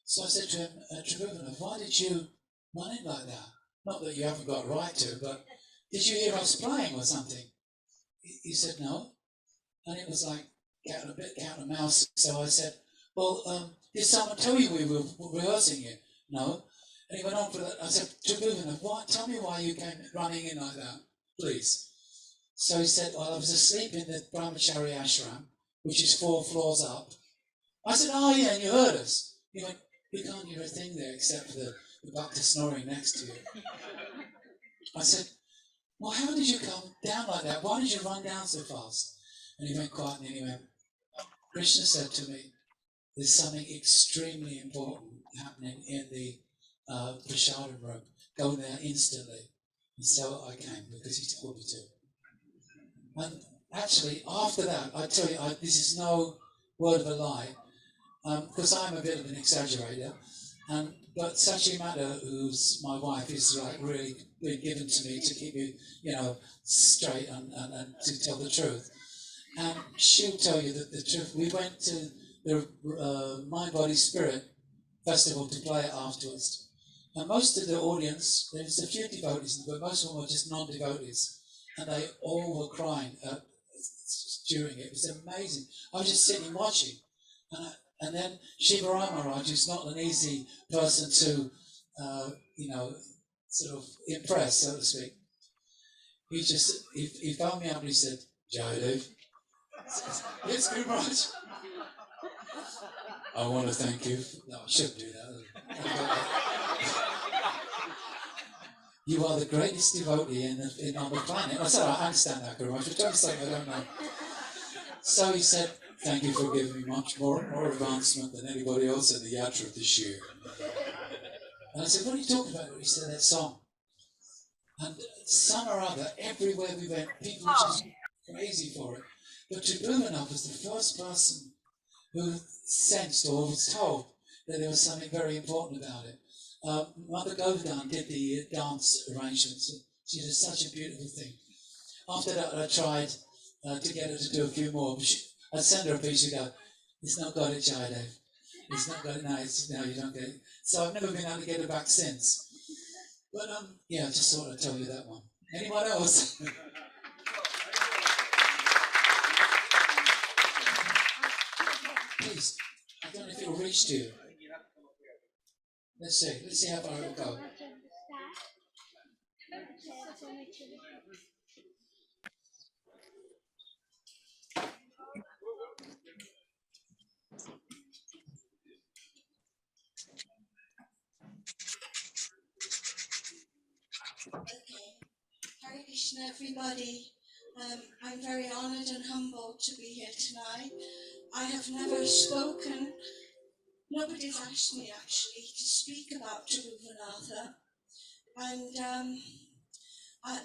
So I said to him, Tribhuvanatha, why did you run in like that? Not that you haven't got a right to, but did you hear us playing or something? He said, no. And it was like a bit cat and mouse. So I said, well, did someone tell you we were rehearsing it? No. And he went on for that. I said, Tribhuvanatha, tell me why you came running in like that, please. So he said, well, I was asleep in the Brahmachari ashram, which is 4 floors up. I said, oh yeah, and you heard us. He went, we can't hear a thing there except for the bhakta snoring next to you. I said, well, how did you come down like that? Why did you run down so fast? And he went quiet and he went, Krishna said to me, there's something extremely important happening in the prasadam room. Go there instantly. And so I came because he told me to. And actually, after that, I tell you, this is no word of a lie, because I'm a bit of an exaggerator. But Sachi Mata, who's my wife, is like really been given to me to keep me, straight and to tell the truth. And she'll tell you that the truth. We went to the Mind, Body, Spirit festival to play it afterwards. And most of the audience, there was a few devotees, but most of them were just non-devotees. And they all were crying during it. It was amazing. I was just sitting watching. And then Shiva Maharaj, who's not an easy person to, sort of impress, so to speak. He phoned me up and he said, Jayadev, yes, Guru Maharaj. I want to thank you. No, I shouldn't do that. You are the greatest devotee on the planet. I said, I understand that, Guru Maharaj, but don't say I don't know. So he said, thank you for giving me much more advancement than anybody else in the yatra this year. And I said, what are you talking about? He said, that song. And some or other, everywhere we went, people were just crazy for it. But Tribhuvanatha was the first person who sensed or was told that there was something very important about it. Mother Govardhan did the dance arrangements. She did such a beautiful thing. After that, I tried to get her to do a few more. I'd send her a piece, she'd go, it's not got it, Jayadev. It's not got it, no, you don't get it. So I've never been able to get her back since. But I just thought I'd tell you that one. Anyone else? Please, I don't know if it'll reach to you. Let's see how far it'll go.
Okay. Hare Krishna, everybody. I'm very honoured and humbled to be here tonight. I have never spoken, nobody's asked me actually to speak about Tribhuvanatha. And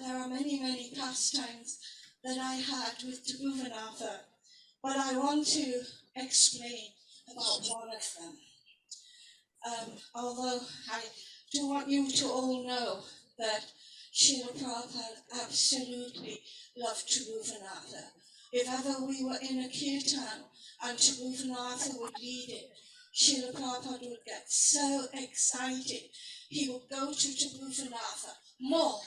there are many, many pastimes that I had with Tribhuvanatha, but I want to explain about one of them. Although I do want you to all know that Srila Prabhupada absolutely loved Tribhuvanatha. If ever we were in a kirtan and Tribhuvanatha would lead it, Srila Prabhupada would get so excited. He would go to Tribhuvanatha, more,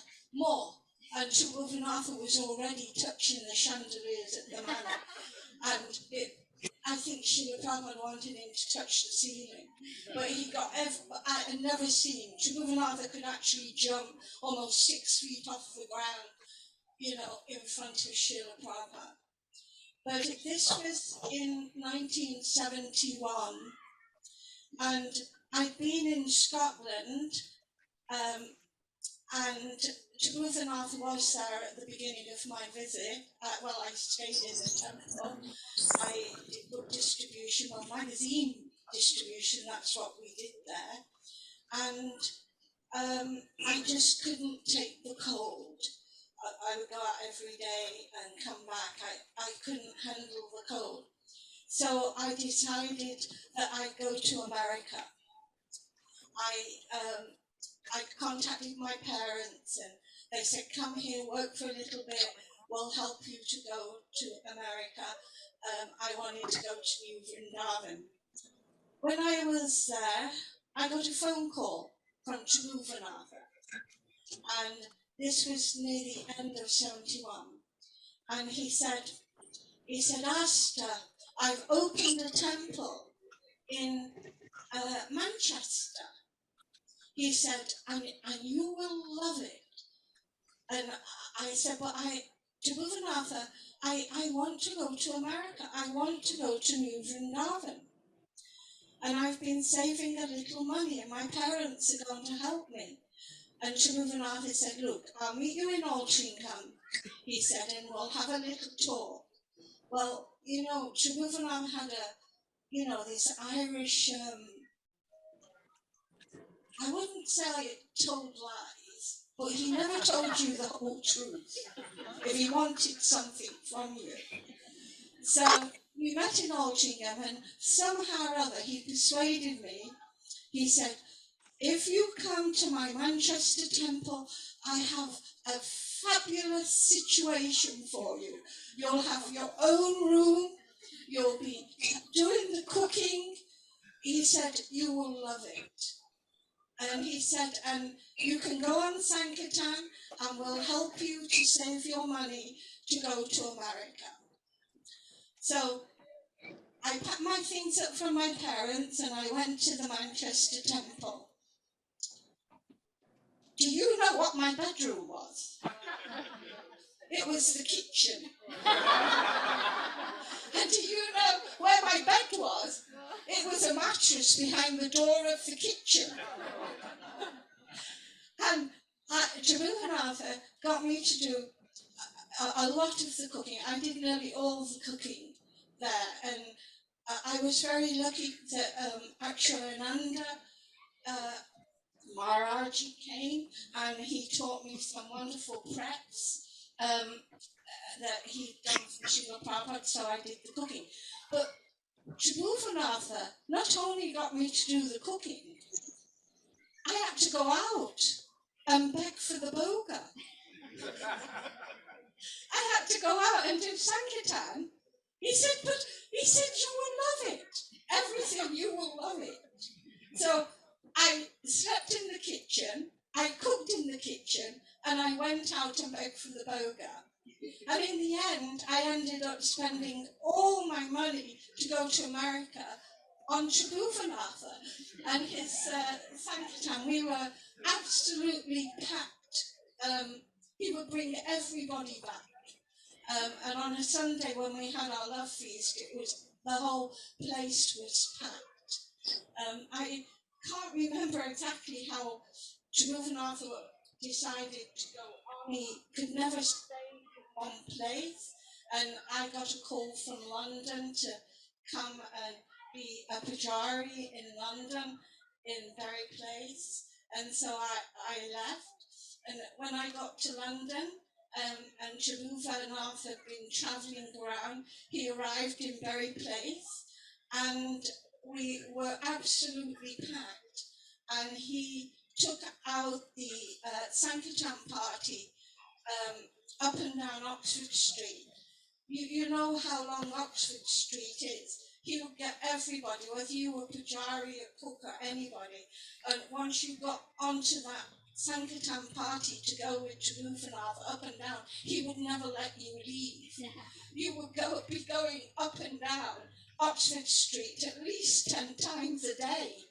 and Tribhuvanatha was already touching the chandeliers at the manor. I think Srila Prabhupada wanted him to touch the ceiling, but he got, I had never seen, Tribhuvanatha could actually jump almost 6 feet off the ground, you know, in front of Srila Prabhupada. But this was in 1971, and I'd been in Scotland, and Tribhuvanatha was there at the beginning of my visit. I stayed in the temple. I did book distribution, or magazine distribution, that's what we did there. And I just couldn't take the cold. I would go out every day and come back. I couldn't handle the cold. So I decided that I'd go to America. I contacted my parents and they said, come here, work for a little bit, we'll help you to go to America. I wanted to go to New Vrindavan. When I was there, I got a phone call from Tribhuvanatha, and this was near the end of 71. And he said, Asta, I've opened a temple in Manchester. He said, and you will love it. And I said, but Tribhuvanatha, I want to go to America. I want to go to New Vrindavan. And I've been saving a little money, and my parents are going to help me. And Tribhuvanatha said, look, I'll meet you in Altrincham, he said, and we'll have a little talk. Well, you know, Tribhuvanatha had this Irish, I wouldn't say told lies, but he never told you the whole truth if he wanted something from you. So we met in Altrincham, and somehow or other he persuaded me. He said, if you come to my Manchester temple, I have a fabulous situation for you. You'll have your own room, you'll be doing the cooking. He said, you will love it. And he said, and you can go on Sankirtan and we'll help you to save your money to go to America. So I packed my things up from my parents and I went to the Manchester temple. Do you know what my bedroom was? It was the kitchen. And do you know where my bed was? It was a mattress behind the door of the kitchen. And Tribhuvanatha got me to do a lot of the cooking. I did nearly all the cooking there. And I was very lucky that Aksharananda Maharaji came and he taught me some wonderful preps that he'd done for Srila Prabhupada, so I did the cooking. But Tribhuvanatha not only got me to do the cooking, I had to go out and beg for the boga. I had to go out and do Sankirtan. He said, you will love it. Everything, you will love it. So I slept in the kitchen, I cooked in the kitchen, and I went out and begged for the boga. And in the end, I ended up spending all my money to go to America on Tribhuvanatha and his Sankirtan. We were absolutely packed. He would bring everybody back. And on a Sunday when we had our love feast, the whole place was packed. I can't remember exactly how Tribhuvanatha decided to go on. He could never stay in one place. And I got a call from London to come and be a pujari in London, in Berry Place. And so I left. And when I got to London, and Tribhuvanatha had been travelling around, he arrived in Berry Place. And we were absolutely packed, and he took out the Sankirtan party up and down Oxford Street. You know how long Oxford Street is. He would get everybody, whether you were pujari, a cook, or anybody, and once you got onto that Sankirtan party to go with Tribhuvanatha up and down, he would never let you leave. You would be going up and down Oxford Street at least 10 times a day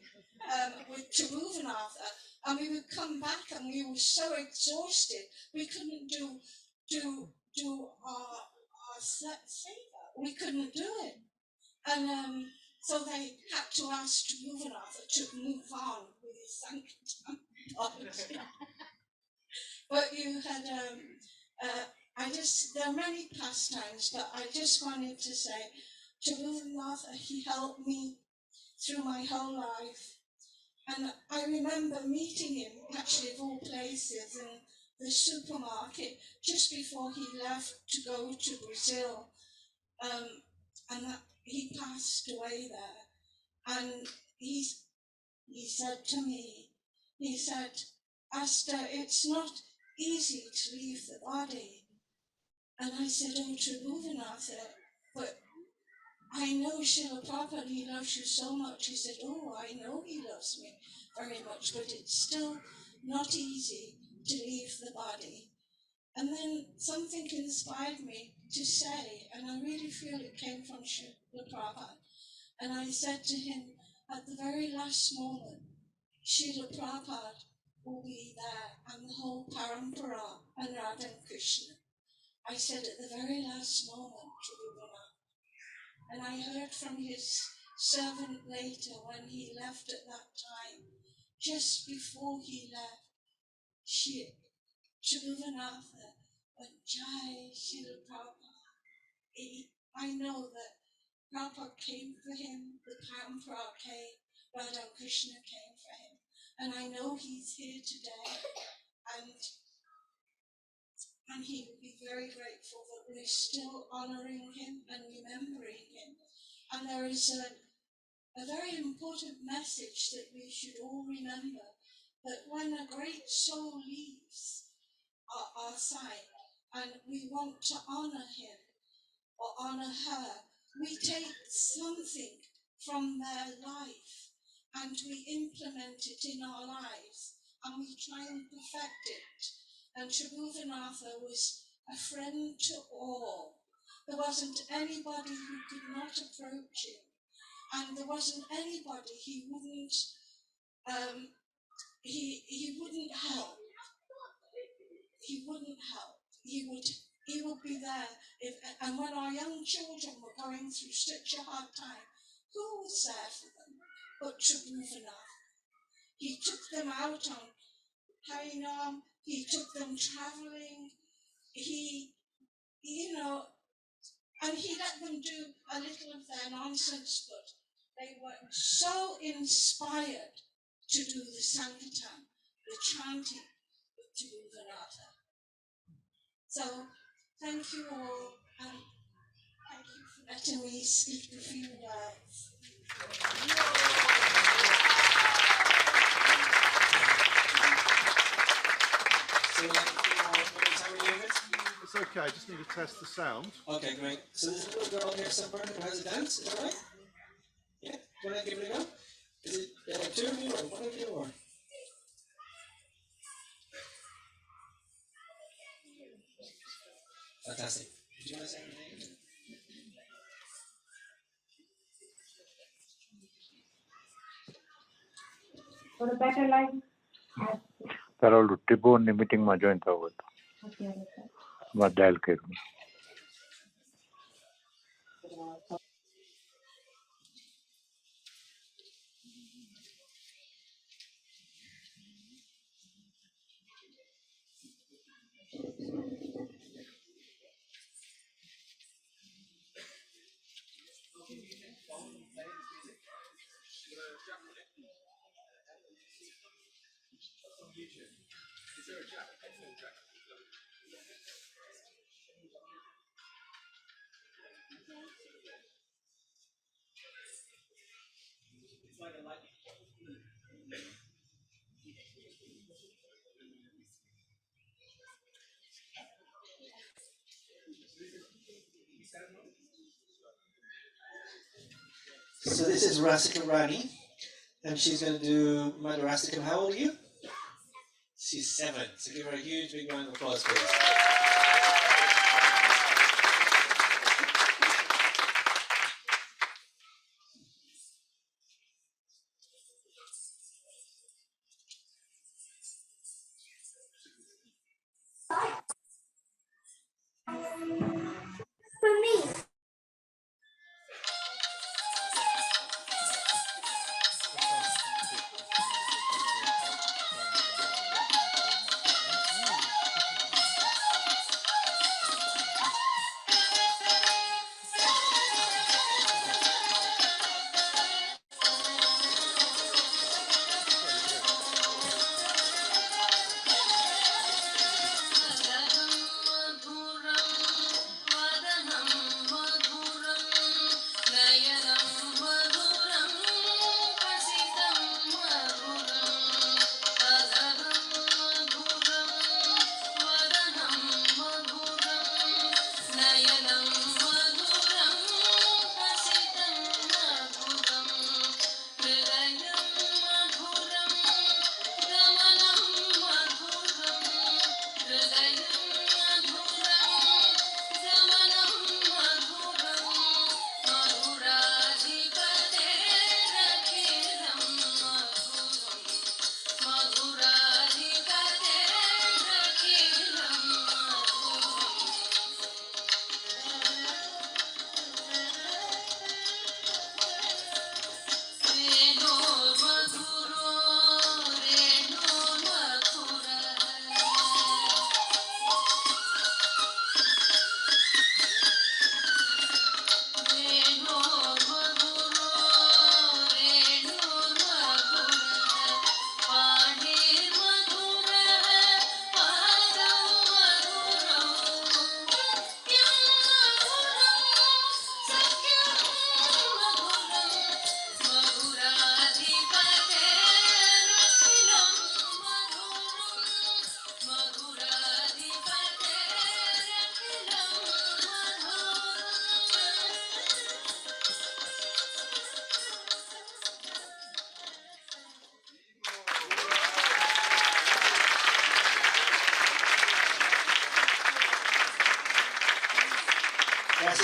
with Tribhuvanatha, and we would come back and we were so exhausted we couldn't do our seva. We couldn't do it, and so they had to ask Tribhuvanatha to move on with his sanctum policy. But you had there are many pastimes, but I just wanted to say, Tribhuvanatha, he helped me through my whole life. And I remember meeting him, actually of all places, in the supermarket just before he left to go to Brazil. And he passed away there. And he said to me, he said, Asta, it's not easy to leave the body. And I said, oh, Tribhuvanatha, but I know Srila Prabhupada, he loves you so much. He said, oh, I know he loves me very much, but it's still not easy to leave the body. And then something inspired me to say, and I really feel it came from Srila Prabhupada. And I said to him, at the very last moment, Srila Prabhupada will be there, and the whole parampara and Radha and Krishna. I said at the very last moment, Tribhuvanatha. And I heard from his servant later when he left at that time, just before he left, Tribhuvanatha went, Jai Srila Prabhupada. I know that Prabhupada came for him, the parampara came, Radha and Krishna came for him. And I know he's here today, and he will be very grateful that we're still honouring him and remembering him. And there is a very important message that we should all remember, that when a great soul leaves our side and we want to honour him or honour her, we take something from their life and we implement it in our lives and we try and perfect it. And Tribhuvanatha was a friend to all. There wasn't anybody who could not approach him, and there wasn't anybody he wouldn't he wouldn't help. He wouldn't help. He would be there. And when our young children were going through such a hard time, who was there for them but Tribhuvanatha? He took them out on Harinam. He took them traveling. He and he let them do a little of their nonsense, but they were so inspired to do the Sankirtan, the chanting with Tribhuvanatha. So thank you all, and thank you for letting me speak a few words.
It's okay, I just need to test the sound.
Okay, great. So there's a little girl here somewhere who has a dance, is that right? Yeah? Do you want to give it a go? Is it two of you or one of you or? Fantastic. Do you want to say anything?
For a better life.
Carol Tribhuvan meeting માં join થવું હતું dial કર્યું.
So this is Rasika Rani, and she's going to do Mother Rasika. How old are you? She's 7. So give her a huge big round of applause, please.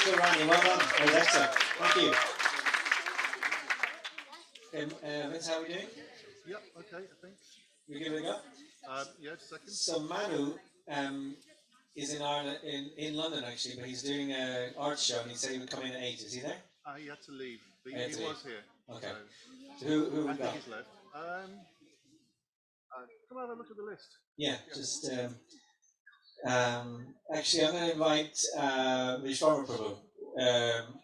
Beautiful, Ronnie. Well done. That was excellent. Thank you. Vince, how are we doing?
Yep, okay, I think.
We give it a go?
Yeah, just a second.
So Manu is in Ireland, in London actually, but he's doing an art show and he said he would come in at 8. Is he there?
He had to leave, but
He
he
had to
was
leave.
here.
Okay.
So,
So who
I
we
think
got?
he's left. Come have a look at the list.
Yeah, just actually, I'm going to invite Vishwamar Prabhu.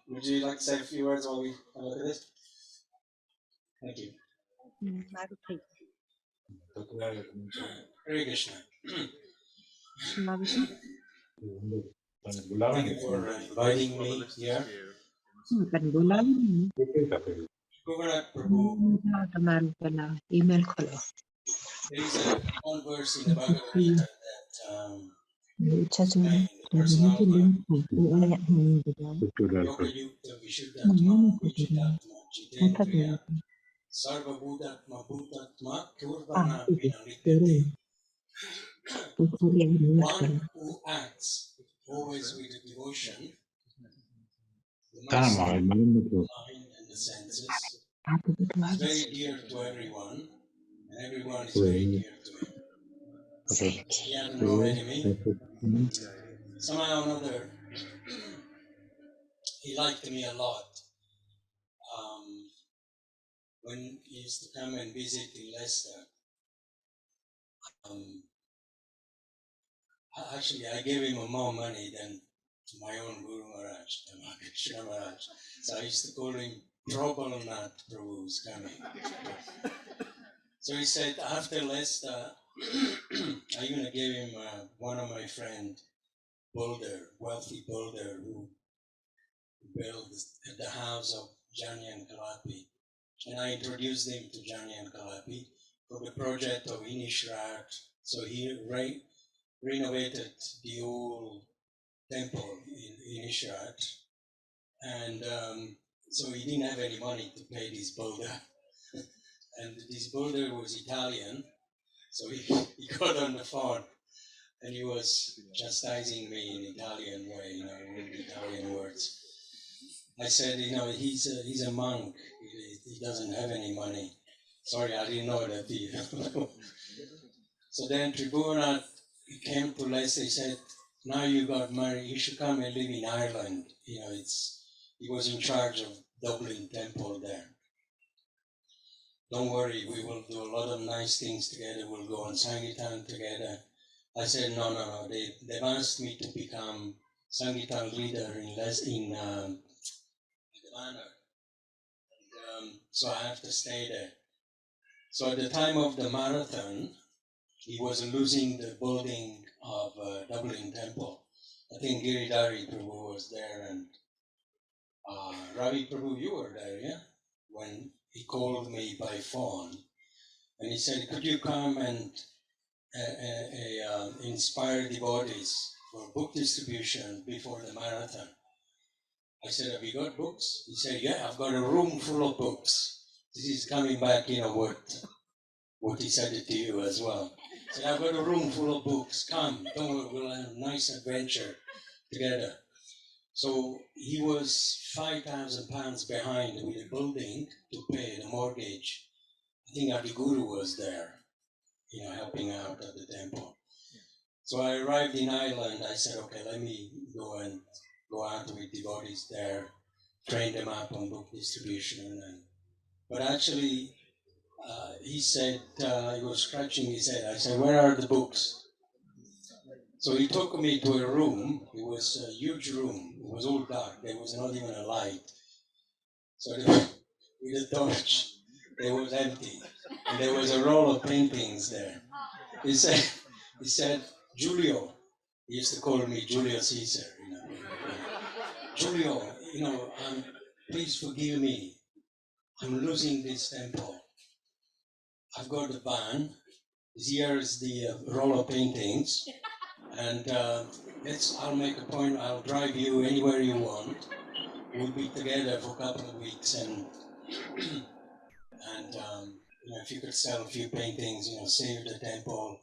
Would you like to say a few words while we have a look at this? Thank you. Hare Krishna. Thank you for inviting me here. Tribhuvanatha Prabhu,
email खोलो
there is one verse in the Bhagavad Gita that
अच्छा
the
सुनो
personality
link
Yoga Yukta Vishuddhatma Vichitatma Jitendriya Sarva Bhutatma Bhutatma Kurvana Vinalipyate. One who acts always with devotion, the master of the mind and the senses, is very dear to everyone, and everyone is very dear to him. He had no enemy. Somehow or another, he liked me a lot. When he used to come and visit in Leicester, actually I gave him more money than to my own Guru Maharaj, Krishna Maharaj. So I used to call him Prabhuvanatha Prabhu's coming. So he said after Leicester, I even gave him one of my friend, builder, wealthy builder who built the house of Jani and Kalapi. And I introduced him to Jani and Kalapi for the project of Inishrat. So he renovated the old temple in Inishrat. And so he didn't have any money to pay this builder. And this builder was Italian. So he got on the phone and he was chastising me in Italian way, with Italian words. I said, he's a monk. He doesn't have any money. Sorry, I didn't know that. So then Tribhuvanatha came to Leicester. He said, now you got married, you should come and live in Ireland. He was in charge of Dublin Temple there. Don't worry, we will do a lot of nice things together. We'll go on Sangitan together. I said, no. They've asked me to become Sangitan leader in the manor. So I have to stay there. So at the time of the marathon, he was losing the building of Dublin Temple. I think Giridhari Prabhu was there and Ravi Prabhu, you were there, yeah? When he called me by phone and he said, could you come and inspire devotees for book distribution before the marathon? I said, have you got books? He said, yeah, I've got a room full of books. This is coming back, what he said to you as well. He said, I've got a room full of books. Come, don't worry, we'll have a nice adventure together. So he was £5,000 behind with the building to pay the mortgage. I think Adi Guru was there, helping out at the temple. So I arrived in Ireland. I said, okay, let me go out with devotees there, train them up on book distribution. But actually, he said, he was scratching his head. I said, where are the books? So he took me to a room. It was a huge room. It was all dark. There was not even a light. So with a torch, it was empty. And there was a roll of paintings there. He said, Giulio, he used to call me Julio Caesar, Giulio, please forgive me. I'm losing this temple. I've got a van. Here is the roll of paintings. And I'll make a point. I'll drive you anywhere you want. We'll be together for a couple of weeks. And if you could sell a few paintings, save the temple.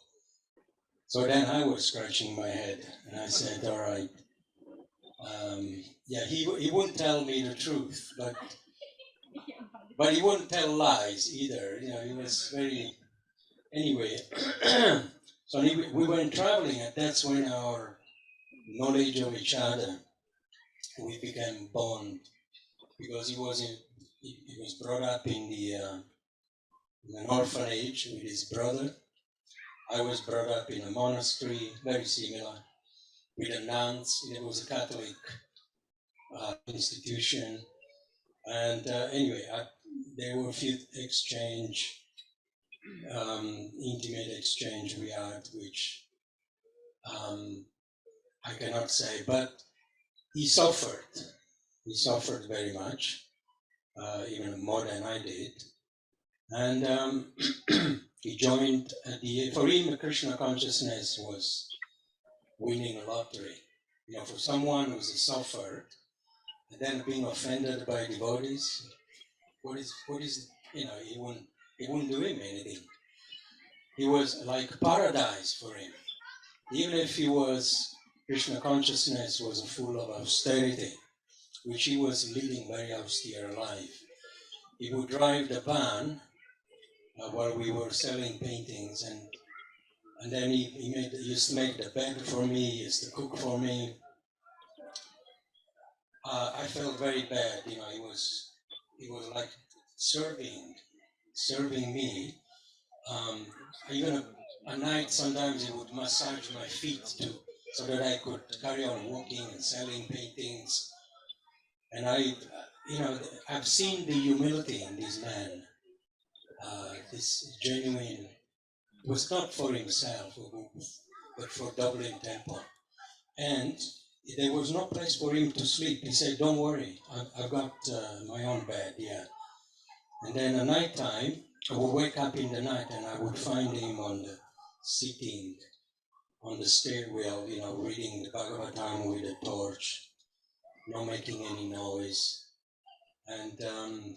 So then I was scratching my head. And I said, all right,
Yeah, he wouldn't tell me the truth, but he wouldn't tell lies either. You know, he was very, anyway. So we went traveling, and that's when our knowledge of each other, we became bond, because he was brought up in an orphanage with his brother. I was brought up in a monastery, very similar, with the nuns. It was a Catholic institution. And anyway, there were a few intimate exchange we had, which I cannot say, but he suffered. He suffered very much, even more than I did. And he joined for him, Krishna consciousness was winning a lottery. You know, for someone who's a sufferer, and then being offended by devotees, what is, you know, he wouldn't do him anything. He was like paradise for him. Even if Krishna consciousness was full of austerity, which he was leading very austere life. He would drive the van while we were selling paintings, and then he used to make the bed for me, he used to cook for me. I felt very bad, you know, he was like serving me. Even at night, sometimes he would massage my feet too, so that I could carry on walking and selling paintings. And I've seen the humility in this man, this genuine. It was not for himself, but for Dublin Temple. And there was no place for him to sleep. He said, "Don't worry, I've got my own bed here." And then at night time, I would wake up in the night and I would find him sitting on the stairwell, you know, reading the Bhagavatam with a torch, not making any noise. And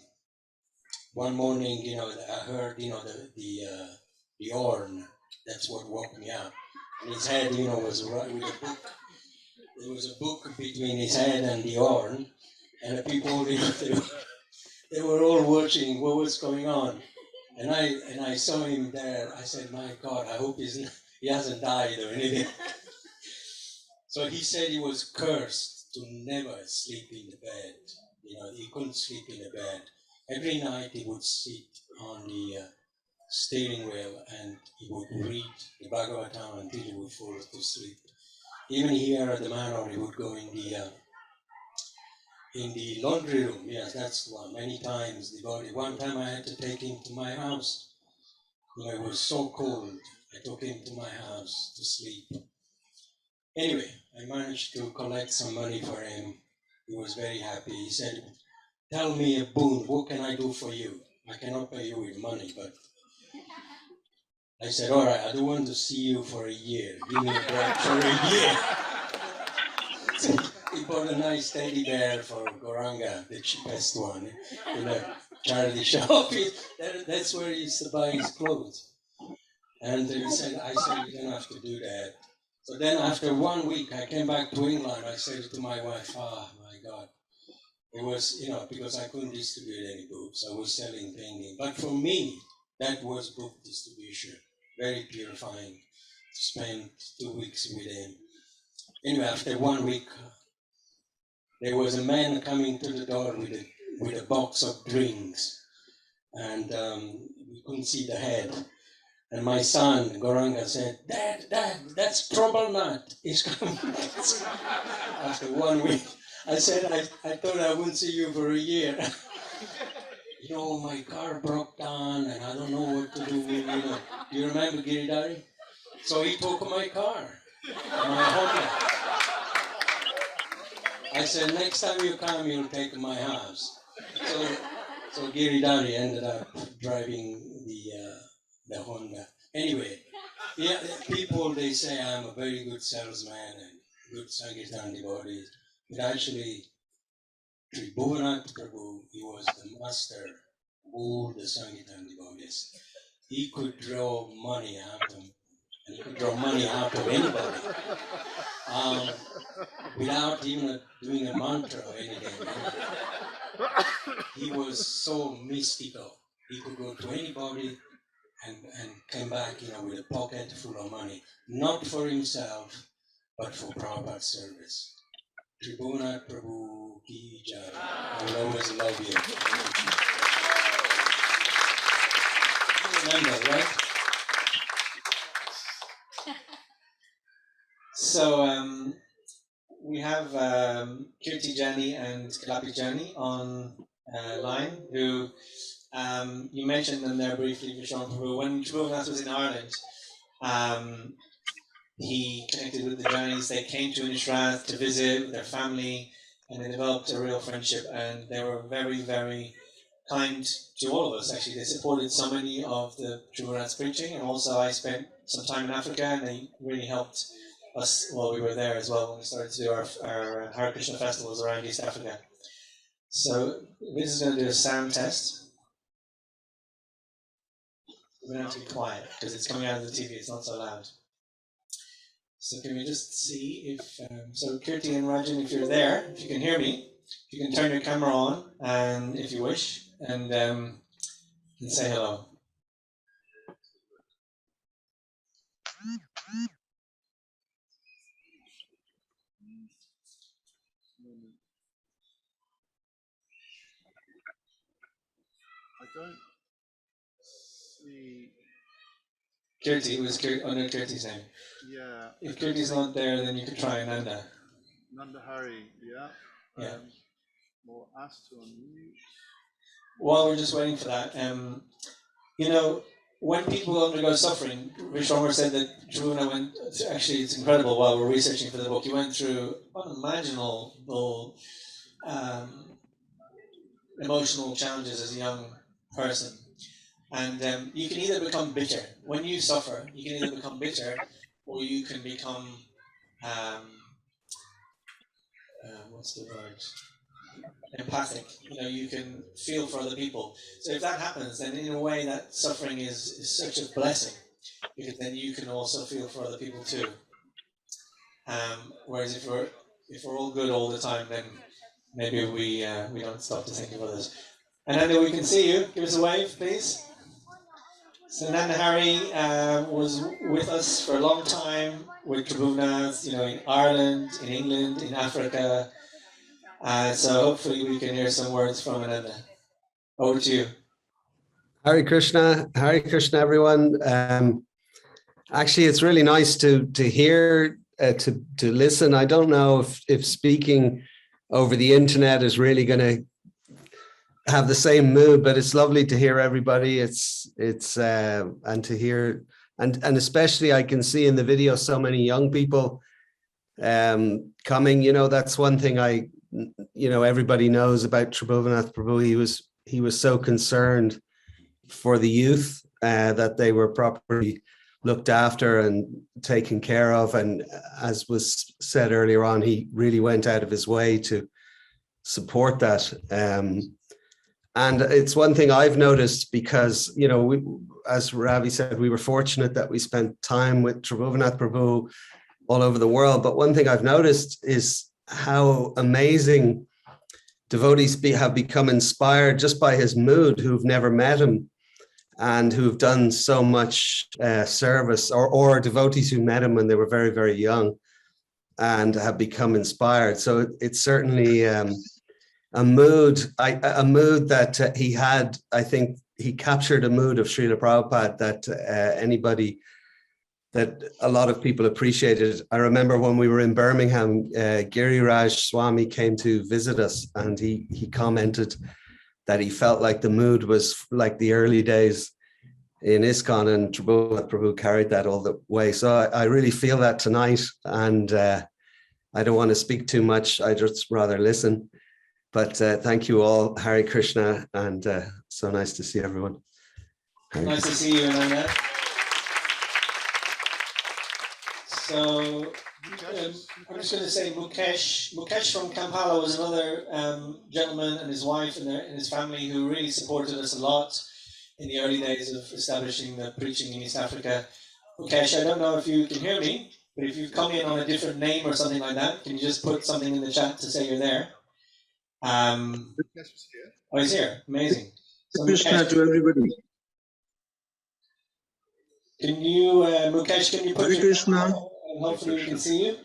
one morning, you know, I heard, you know, the horn. That's what woke me up. And his head, you know, was right with a book. There was a book between his head and the horn, and the people, you know, they were all watching what was going on. And I saw him there. I said, "My God, I hope he hasn't died or anything." So he said he was cursed to never sleep in the bed. You know, he couldn't sleep in the bed. Every night he would sit on the steering wheel and he would read the Bhagavatam until he would fall to sleep. Even here at the manor, he would go in the laundry room. Yes, that's the one. Many times the body. One time I had to take him to my house. You know, it was so cold. I took him to my house to sleep. Anyway, I managed to collect some money for him. He was very happy. He said, "Tell me a boon. What can I do for you? I cannot pay you with money, but..." I said, "All right, I don't want to see you for a year. Give me a break for a year." So he bought a nice teddy bear for Goranga, the cheapest one, in a charity shop. That's where he used to buy his clothes. And I said, "You don't have to do that." So then after 1 week, I came back to England. I said to my wife, my God. It was, you know, because I couldn't distribute any books. I was selling painting. But for me, that was book distribution. Very purifying to spend 2 weeks with him. Anyway, after 1 week, there was a man coming to the door with a box of drinks. And we couldn't see the head. And my son, Goranga, said, Dad, that's Trouble Nut. He's coming." After 1 week, I said, I thought I wouldn't see you for a year. "You know, my car broke down and I don't know what to do. You know, you remember Giridhari? So he took my car, my Honda. I said, "Next time you come, you'll take my house." So Giridhari ended up driving the Honda. Anyway, yeah, people, they say I'm a very good salesman and good Sankirtan devotee. But actually, Tribhuvanatha Prabhu, he was the master of all the Sankirtan devotees. He could draw money out of them and he could draw money out of anybody without even doing a mantra or anything. He was so mystical. He could go to anybody and came back, with a pocket full of money, not for himself, but for Prabhupada's service. Tribhuvanatha Prabhu ki jai. I will always love you. Remember, right? So we have Kirti Jani and Kalapi Jani on line, who you mentioned them there briefly, Vishwan Prabhu. When Tribhuvanatha was in Ireland, he connected with the Janis. They came to Nishrath to visit with their family, and they developed a real friendship. And they were very, very kind to all of us. Actually, they supported so many of the Tribhuvanatha's preaching, and also I spent some time in Africa, and they really helped us while we were there as well when we started to do our Hare Krishna festivals around East Africa. So this is going to do a sound test. We're going to have to be quiet because it's coming out of the TV. It's not so loud. So can we just see if, so Kirti and Rajan, if you're there, if you can hear me, you can turn your camera on, and if you wish, and say hello.
I don't see.
Kirti, it was under Kirti's name.
Yeah.
If Kirti's not there, then you could try Nanda.
Nanda Hari, yeah.
Yeah.
Or asked to unmute.
While we're just waiting for that, when people undergo suffering, Vishwamar said that Tribhuvanatha went, actually it's incredible while we're researching for the book, he went through unimaginable emotional challenges as a young person. And you can either become bitter. When you suffer, you can either become bitter, or you can become, what's the word? Empathic. You can feel for other people. So if that happens, then in a way that suffering is such a blessing, because then you can also feel for other people too. Whereas if we're all good all the time, then maybe we don't stop to think of others. And Nanda, we can see you. Give us a wave, please. So Nanda Hari was with us for a long time with Tribhuvanatha, in Ireland, in England, in Africa. So hopefully we can hear some words from Ananda. Over to you.
Hare Krishna, everyone. Actually, it's really nice to hear, to listen. I don't know if speaking over the internet is really going to have the same mood, but it's lovely to hear everybody. And to hear, and especially I can see in the video so many young people coming. That's one thing everybody knows about Tribhuvanatha Prabhu. He was so concerned for the youth, that they were properly looked after and taken care of. And as was said earlier on, he really went out of his way to support that. And it's one thing I've noticed because, as Ravi said, we were fortunate that we spent time with Tribhuvanatha Prabhu all over the world. But one thing I've noticed is how amazing devotees have become inspired just by his mood, who've never met him and who've done so much service, or devotees who met him when they were very, very young and have become inspired. So it's certainly a mood that he had. I think he captured a mood of Srila Prabhupada that a lot of people appreciated. I remember when we were in Birmingham, Giriraj Swami came to visit us, and he commented that he felt like the mood was like the early days in ISKCON, and Tribhuvanatha Prabhu carried that all the way. So I really feel that tonight, and I don't want to speak too much. I just rather listen. But thank you all. Hare Krishna, and so nice to see everyone.
Nice to see you, Ananda. So I'm just going to say Mukesh from Kampala was another gentleman, and his wife and his family, who really supported us a lot in the early days of establishing the preaching in East Africa.
Mukesh, I don't know if you can hear me, but if you've come in on a different name or something like that, can you just put something in the chat to say you're there? Oh, he's here. Amazing. So
Krishna
Mukesh,
to everybody.
can you, Mukesh, can you put
Hare
your
Krishna.
and hopefully we can see you?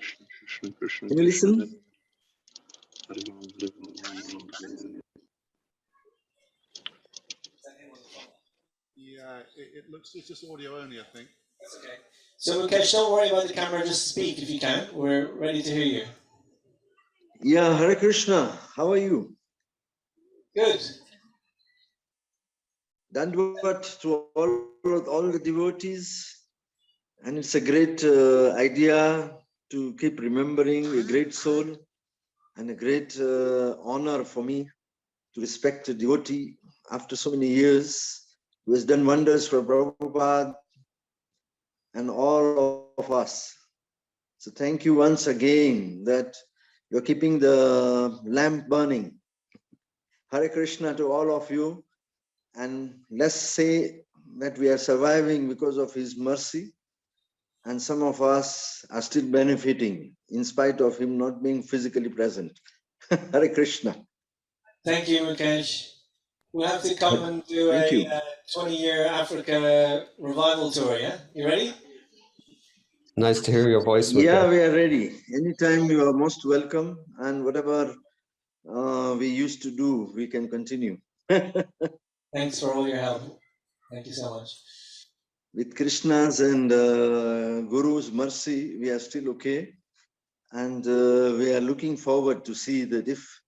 Can you listen?
Yeah, it looks, it's just audio only, I think.
That's okay. So Mukesh, don't worry about the camera, just speak if you can. We're ready to hear you.
Yeah, Hare Krishna. How are you?
Good.
Dandvat to all the devotees. And it's a great idea to keep remembering a great soul and a great honor for me to respect a devotee after so many years who has done wonders for Prabhupada and all of us. So thank you once again that you're keeping the lamp burning. Hare Krishna to all of you. And let's say that we are surviving because of his mercy. And some of us are still benefiting in spite of him not being physically present. Hare Krishna.
Thank you, Mukesh. We'll have to come and do
Thank
a
you.
20-year Africa revival tour, yeah? You ready?
Nice to hear your voice,
Yeah,
Mukesh.
we are ready. Anytime you are most welcome. And whatever we used to do, we can continue.
Thanks for all your help. Thank you so much.
With Krishna's and Guru's mercy, we are still okay. And we are looking forward to see that if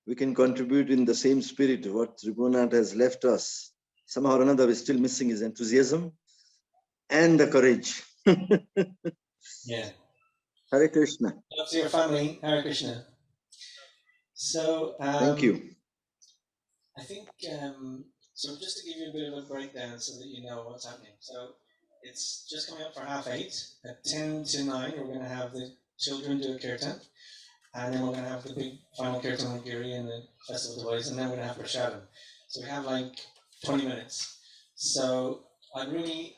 we can contribute in the same spirit what Tribhuvanatha has left us. Somehow or another, we're still missing his enthusiasm and the courage.
Yeah.
Hare Krishna.
Love to your family. Hare Krishna. So,
Thank you.
I think, so just to give you a bit of a breakdown so that you know what's happening. So it's just coming up for 8:30. At 10 to 9, we're going to have the children do a kirtan. And then we're going to have the big final kirtan with Giri and the Festival of the Ways. And then we're going to have Prashadam. So we have like 20 minutes. So I'd like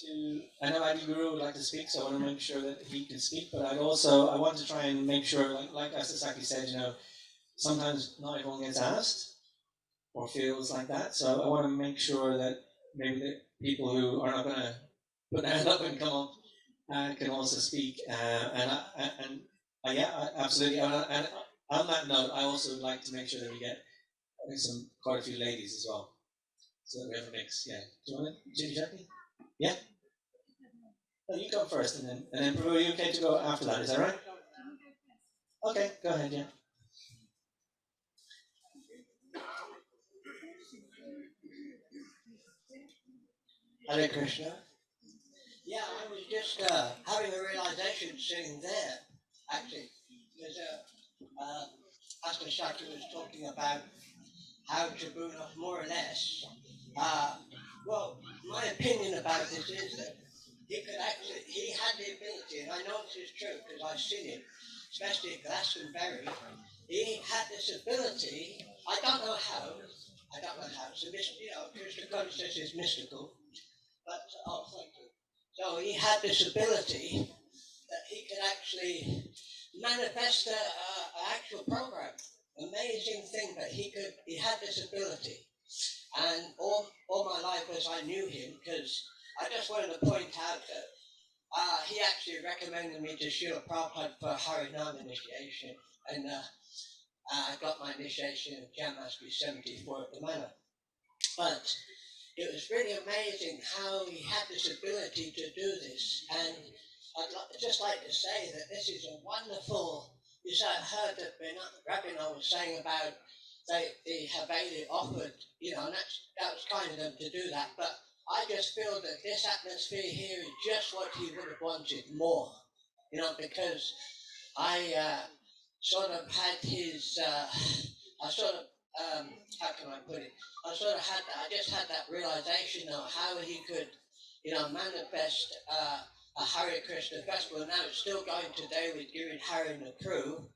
to, I know Adi Guru would like to speak, so I want to make sure that he can speak. But I want to try and make sure, like Sasaki said, sometimes not everyone gets asked or feels like that. So I want to make sure that maybe the people who are not going to put their hand up and come up can also speak. Absolutely. And on that note, I also would like to make sure that we get quite a few ladies as well, so that we have a mix. Yeah. Do you want to, Jackie? Yeah. No, you go first, and then Prabhu, are you okay to go after that? Is that right? Okay, go ahead. Yeah.
Hare Krishna. Yeah, I was just having a realization sitting there, actually, because Pastor Shaki was talking about how Tribhuvanatha, more or less, well, my opinion about this is that he had the ability, and I know this is true because I've seen it, especially at Glastonbury, he had this ability, I don't know how, so, Krishna consciousness is mystical, but, thank you. So he had this ability that he could actually manifest an actual program. Amazing thing that he had this ability. And all my life as I knew him, because I just wanted to point out that he actually recommended me to Srila Prabhupada for Harinam initiation. And I got my initiation in Janmasri 74 at the manor. But it was really amazing how he had this ability to do this. And I'd just like to say that this is a wonderful, I heard that Rabbi was saying about the Haveli offered, and that was kind of them to do that. But I just feel that this atmosphere here is just what he would have wanted more, because I sort of had his, how can I put it? I just had that realization of how he could, manifest a Hare Krishna festival. Now it's still going today with Giri Hari and the crew.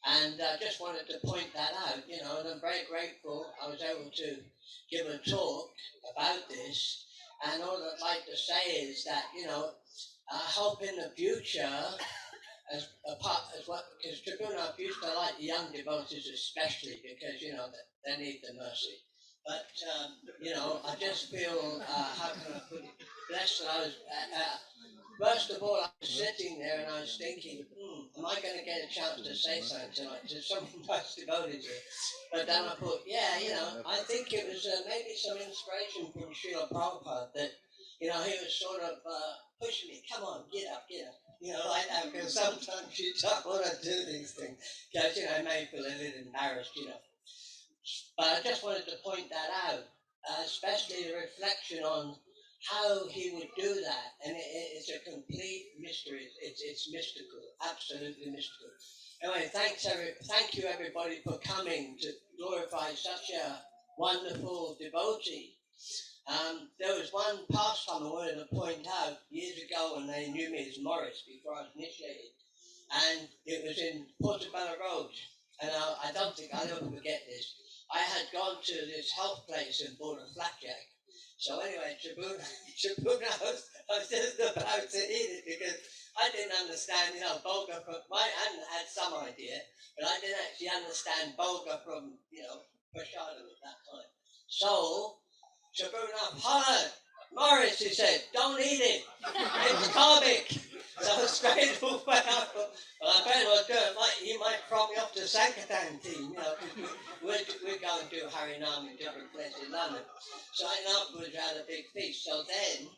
And I just wanted to point that out, and I'm very grateful I was able to give a talk about this. And all I'd like to say is that, you know, I hope in the future, as what, because Tribhuvanatha used to like the young devotees especially, because, you know, they need the mercy. But, you know, I just feel, how can I put it, blessed that I was, first of all, I was sitting there and I was thinking, am I going to get a chance to say something tonight to someone nice devoted to? But then I thought, yeah, you know, I think it was maybe some inspiration from Srila Prabhupada that, you know, he was sort of pushing me, come on, get up, you know, like that, because sometimes you don't want to do these things, because, you know, it may feel a little embarrassed, you know. But I just wanted to point that out, especially the reflection on how he would do that, and it's a complete mystery. It's mystical, absolutely mystical. Anyway, thank you everybody for coming to glorify such a wonderful devotee. There was one pastime I wanted to point out years ago when they knew me as Morris before I was initiated, and it was in Portobello Road, and I don't think I'll ever forget this. I had gone to this health place and bought a flapjack. So anyway, Tribhuvanatha, I was just about to eat it because I didn't understand, you know, Bolga from, I had some idea, but I didn't actually understand Bolga from, you know, Prashadam at that time. So, Tribhuvanatha hollered, Morris, he said, don't eat it, it's karmic. So straight away I thought, well, I better not do it, he might throw me off the Sankirtan team, you know, we're going to Harinam in different places in London. So I afterwards had a big feast. So then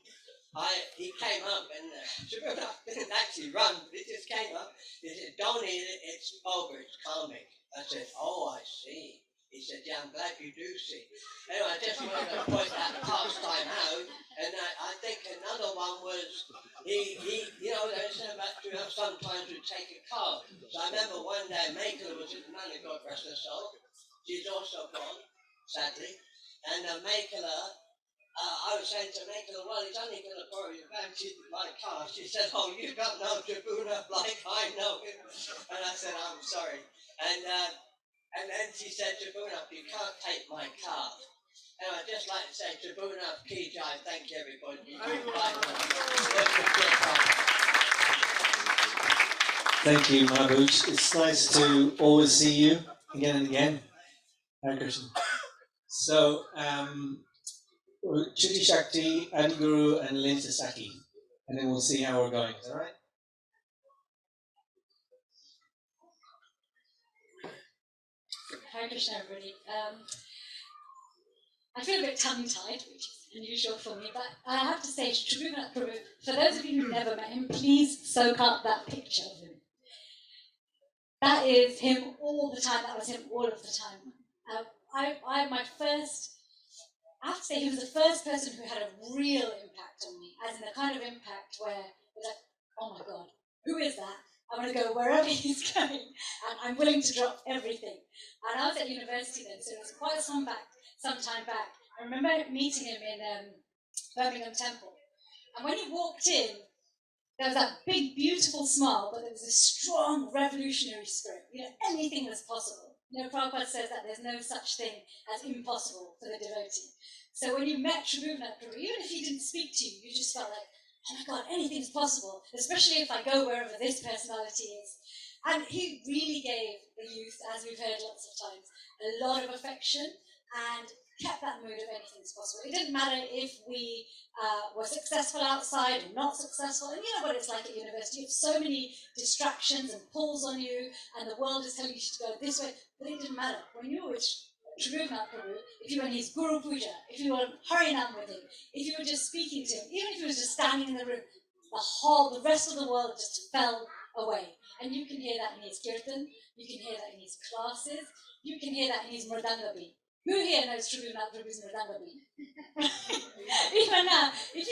he came up and Tribhuvanatha didn't actually run, but he just came up. He said, don't eat it, it's vulgar, it's karmic. I said, oh, I see. He said, yeah, I'm glad you do see. Anyway, I just wanted to point that pastime out. And I think another one was, he you know, there's about sometimes we take a car. So I remember one day Makela was in the man, God rest her soul. She's also gone, sadly. And Makela, I was saying to Makela, well, he's only going to borrow your van, my car. She said, oh, you don't know Tribhuvanatha like I know him. And I said, I'm sorry. And then she said, Tribhuvanatha, you can't take my car. And I'd just like to say, Tribhuvanatha Ki Jai, thank you everybody.
Thank you, Maharaj. It's nice to always see you again and again. Hare Krishna. So, Chuti Shakti, Adi Guru, and Linda Saki. And then we'll see how we're going. Is that right?
Hare Krishna, everybody. I feel a bit tongue-tied, which is unusual for me, but I have to say to Tribhuvanatha Prabhu, for those of you who've never met him, please soak up that picture of him. That is him all the time. That was him all of the time. I have to say he was the first person who had a real impact on me, as in the kind of impact where it's like, oh my God, who is that? I want to go wherever he's going, and I'm willing to drop everything. And I was at university then, so it was quite some time back. I remember meeting him in Birmingham Temple, and when he walked in, there was that big, beautiful smile, but there was a strong revolutionary spirit. You know, anything was possible. You know, Prabhupada says that there's no such thing as impossible for the devotee. So when you met Tribhuvanatha Prabhu, even if he didn't speak to you, you just felt like, oh my God, anything's possible, especially if I go wherever this personality is. And he really gave the youth, as we've heard lots of times, a lot of affection and kept that mood of anything's possible. It didn't matter if we were successful outside or not successful. And you know what it's like at university. You have so many distractions and pulls on you, and the world is telling you to go this way. But it didn't matter. When you were with Tribhuvanatha Prabhu, if you were in his Guru Puja, if you were Harinam with him, if you were just speaking to him, even if he was just standing in the room, the rest of the world just fell away. And you can hear that in his kirtan, you can hear that in his classes, you can hear that in his mridanga beat. Who here knows Tribhuvanatha Prabhu's mridanga beat? Even now, if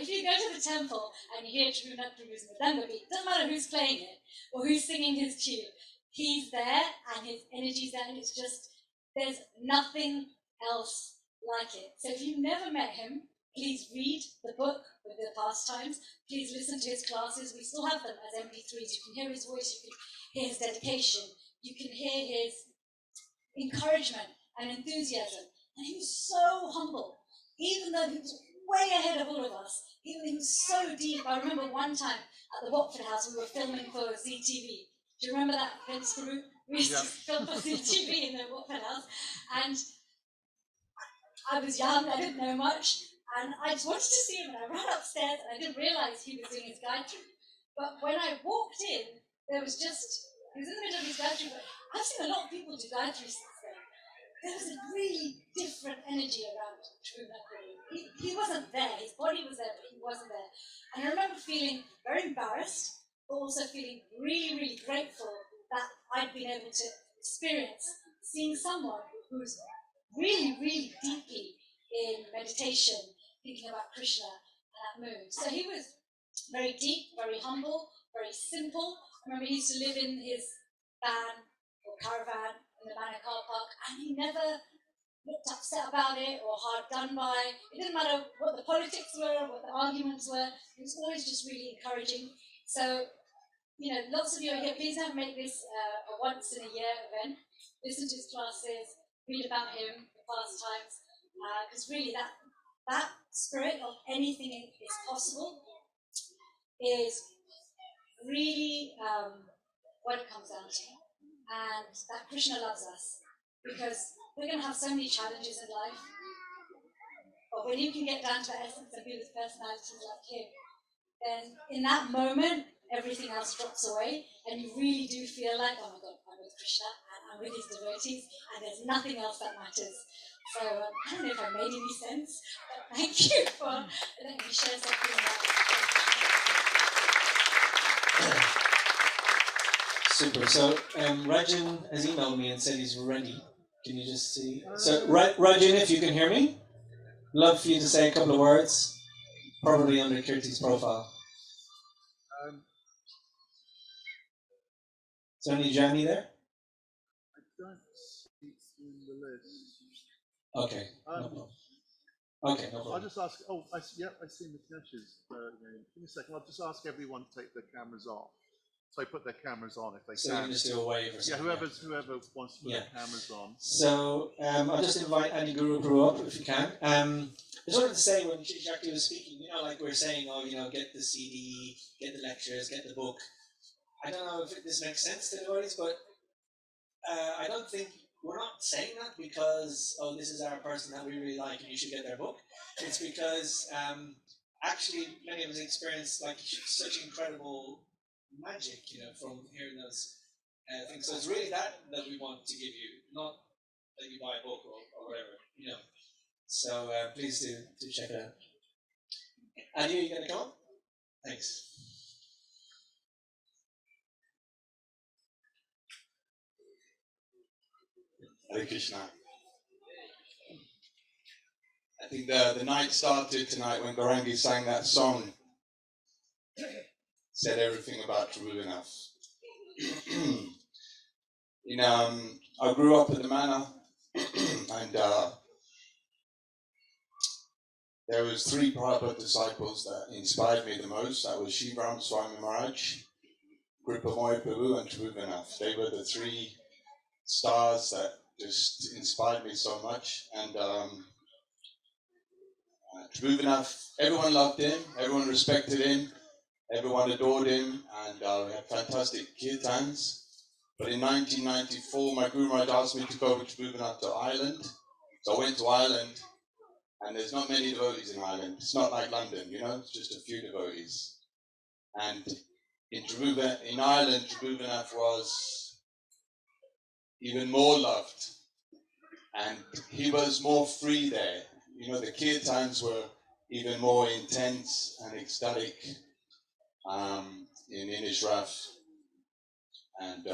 you go to the temple and you hear Tribhuvanatha Prabhu's mridanga beat, doesn't matter who's playing it or who's singing his tune, he's there and his energy's there, and it's just, there's nothing else like it. So if you've never met him, please read the book with the pastimes. Please listen to his classes. We still have them as MP3s. You can hear his voice, you can hear his dedication, you can hear his encouragement and enthusiasm. And he was so humble. Even though he was way ahead of all of us. He was so deep. I remember one time at the Watford house, we were filming for ZTV. Do you remember that, Vince Prabhu? We used to film for ZTV in the Watford house. And I was young, I didn't know much. And I just wanted to see him, and I ran upstairs, and I didn't realize he was doing his Gayatri. But when I walked in, he was in the middle of his Gayatri, but I've seen a lot of people do Gayatri since then. There was a really different energy around Tribhuvanatha. He wasn't there, his body was there, but he wasn't there. And I remember feeling very embarrassed, but also feeling really, really grateful that I'd been able to experience seeing someone who's really, really deeply in meditation, thinking about Krishna and that mood. So he was very deep, very humble, very simple. I remember he used to live in his van or caravan in the Manor car park, and he never looked upset about it or hard done by. It didn't matter what the politics were, what the arguments were. It was always just really encouraging. So, lots of you are here. Please don't make this a once in a year event. Listen to his classes, read about him, the past times, because really that spirit of anything is possible is really what it comes down to. And that Krishna loves us, because we're going to have so many challenges in life. But when you can get down to the essence and be with personalities like him, then in that moment, everything else drops away, and you really do feel like, oh my God, I'm with Krishna, and I'm with his devotees, and there's nothing else that matters. So I don't know if I made any sense, but thank you for letting me share something about
Super. So Rajan has emailed me and said he's ready. Can you just see? So Rajan, if you can hear me, love for you to say a couple of words, probably under Kirti's profile. Is there any Jani there?
I don't see it in the list.
Okay. No problem. Okay, no problem.
I'll just ask. Oh, I see Mikesh's name. Give me a second. I'll just ask everyone to take their cameras off. So put their cameras on if they
So
can.
you just do a wave or something.
Yeah, whoever wants to put their cameras on.
So I'll just invite Andy Gurukul up if you can. I just wanted to say when Jackie was speaking, like we were saying, get the CD, get the lectures, get the book. I don't know if this makes sense to the audience, but I don't think we're not saying that because, this is our person that we really like and you should get their book. It's because actually many of us experience such incredible magic, from hearing those things. So it's really that we want to give you, not that you buy a book or whatever, So please do check it out. Adi, are you going to come? Thanks.
Hare Krishna. I think the night started tonight when Gaurangi sang that song. Said everything about Tribhuvanatha. I grew up at the manor, and there was 3 Prabhupada disciples that inspired me the most. That was Shivram Swami Maharaj, Prabhu, and Tribhuvanatha. They were the 3 stars that just inspired me so much. And Tribhuvanatha, everyone loved him, everyone respected him, everyone adored him, and we had fantastic kirtans. But in 1994, my Guru Maharaj asked me to go with Tribhuvanatha to Ireland. So I went to Ireland, and there's not many devotees in Ireland. It's not like London, it's just a few devotees. And in Ireland, Tribhuvanatha was even more loved, and he was more free there. The kirtans were even more intense and ecstatic in Innisraf. And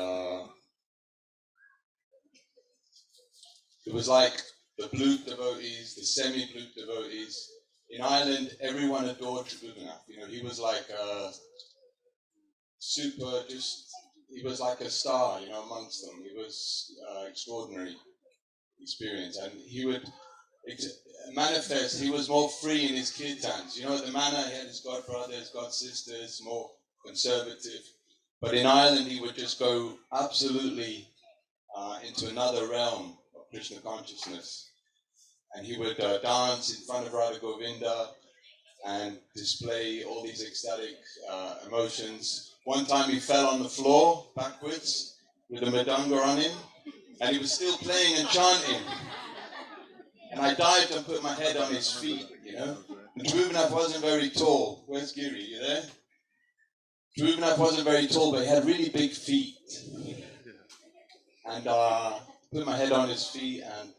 it was like the blue devotees, the semi-blue devotees. In Ireland, everyone adored Tribhuvanatha. He was like a he was like a star, amongst them. It was extraordinary experience. And he would manifest, he was more free in his kirtans. At the manor, he had his godbrothers, godsisters, more conservative. But in Ireland, he would just go absolutely into another realm of Krishna consciousness. and he would dance in front of Radha Govinda and display all these ecstatic emotions. One time he fell on the floor backwards with a madanga on him, and he was still playing and chanting. And I dived and put my head on his feet, you know. And Tribhuvanatha wasn't very tall. Where's Giri? You there? Tribhuvanatha wasn't very tall, but he had really big feet. And put my head on his feet, and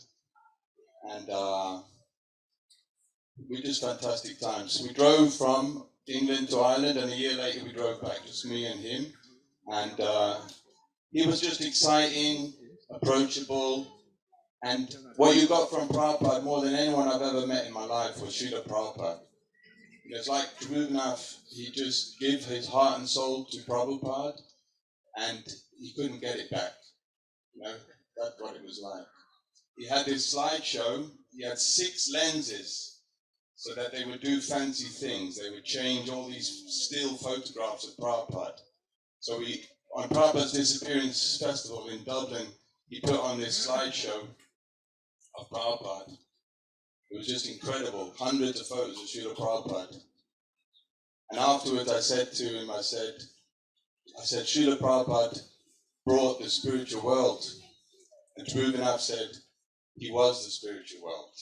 we just fantastic times. We drove from England to Ireland, and a year later we drove back, just me and him. And he was just exciting, approachable. And what you got from Prabhupada more than anyone I've ever met in my life was Srila Prabhupada. It's like Tribhuvanatha, he just gave his heart and soul to Prabhupada, and he couldn't get it back. You know, that's what it was like. He had this slideshow, he had 6 lenses, so that they would do fancy things. They would change all these still photographs of Prabhupada. So on Prabhupada's Disappearance Festival in Dublin, he put on this slideshow of Prabhupada. It was just incredible, hundreds of photos of Srila Prabhupada. And afterwards I said to him, I said, Srila Prabhupada brought the spiritual world. And Tribhuvanatha said, he was the spiritual world.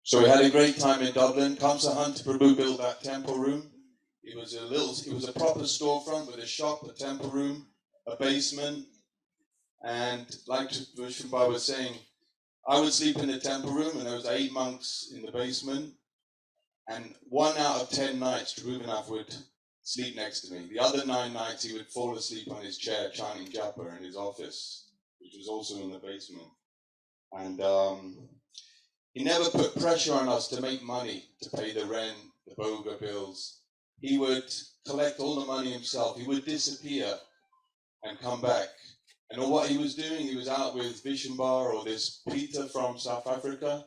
So we had a great time in Dublin. Kamsa Hunt Prabhu built that temple room. It was a proper storefront with a shop, a temple room, a basement. And like Vishwabha was saying, I would sleep in the temple room, and there was 8 monks in the basement. And 1 out of 10 nights, Tribhuvanatha would sleep next to me. The other 9 nights, he would fall asleep on his chair chanting japa in his office, which was also in the basement. And he never put pressure on us to make money, to pay the rent, the boga bills. He would collect all the money himself. He would disappear and come back. And what he was doing, he was out with Vishwabha or this Peter from South Africa.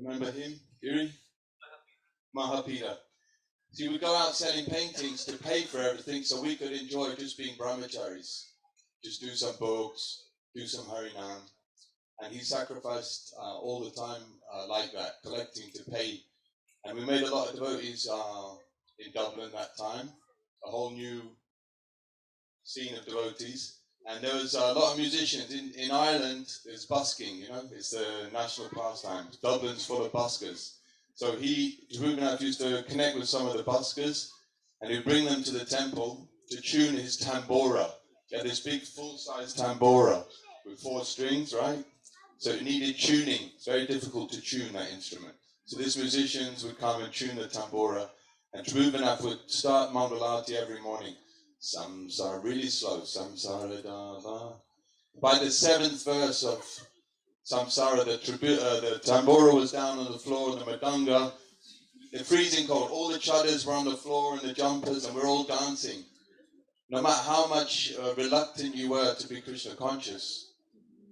Remember him? Giri? Mahapita. So he would go out selling paintings to pay for everything so we could enjoy just being brahmacharis. Just do some books, do some harinam. And he sacrificed all the time like that, collecting to pay. And we made a lot of devotees in Dublin that time, a whole new scene of devotees. And there was a lot of musicians. In Ireland, there's busking, you know, it's the national pastime. Dublin's full of buskers. So Tribhuvanatha used to connect with some of the buskers, and he'd bring them to the temple to tune his tambora. He had this big full-size tambora with 4 strings, right? So it needed tuning. It's very difficult to tune that instrument. So these musicians would come and tune the tambora, and Tribhuvanatha would start Mangalarti every morning. Samsara, really slow. Samsara dava. By the 7th verse of Samsara, the tambora was down on the floor, the madanga, the freezing cold. All the chudders were on the floor and the jumpers, and we're all dancing. No matter how much reluctant you were to be Krishna conscious,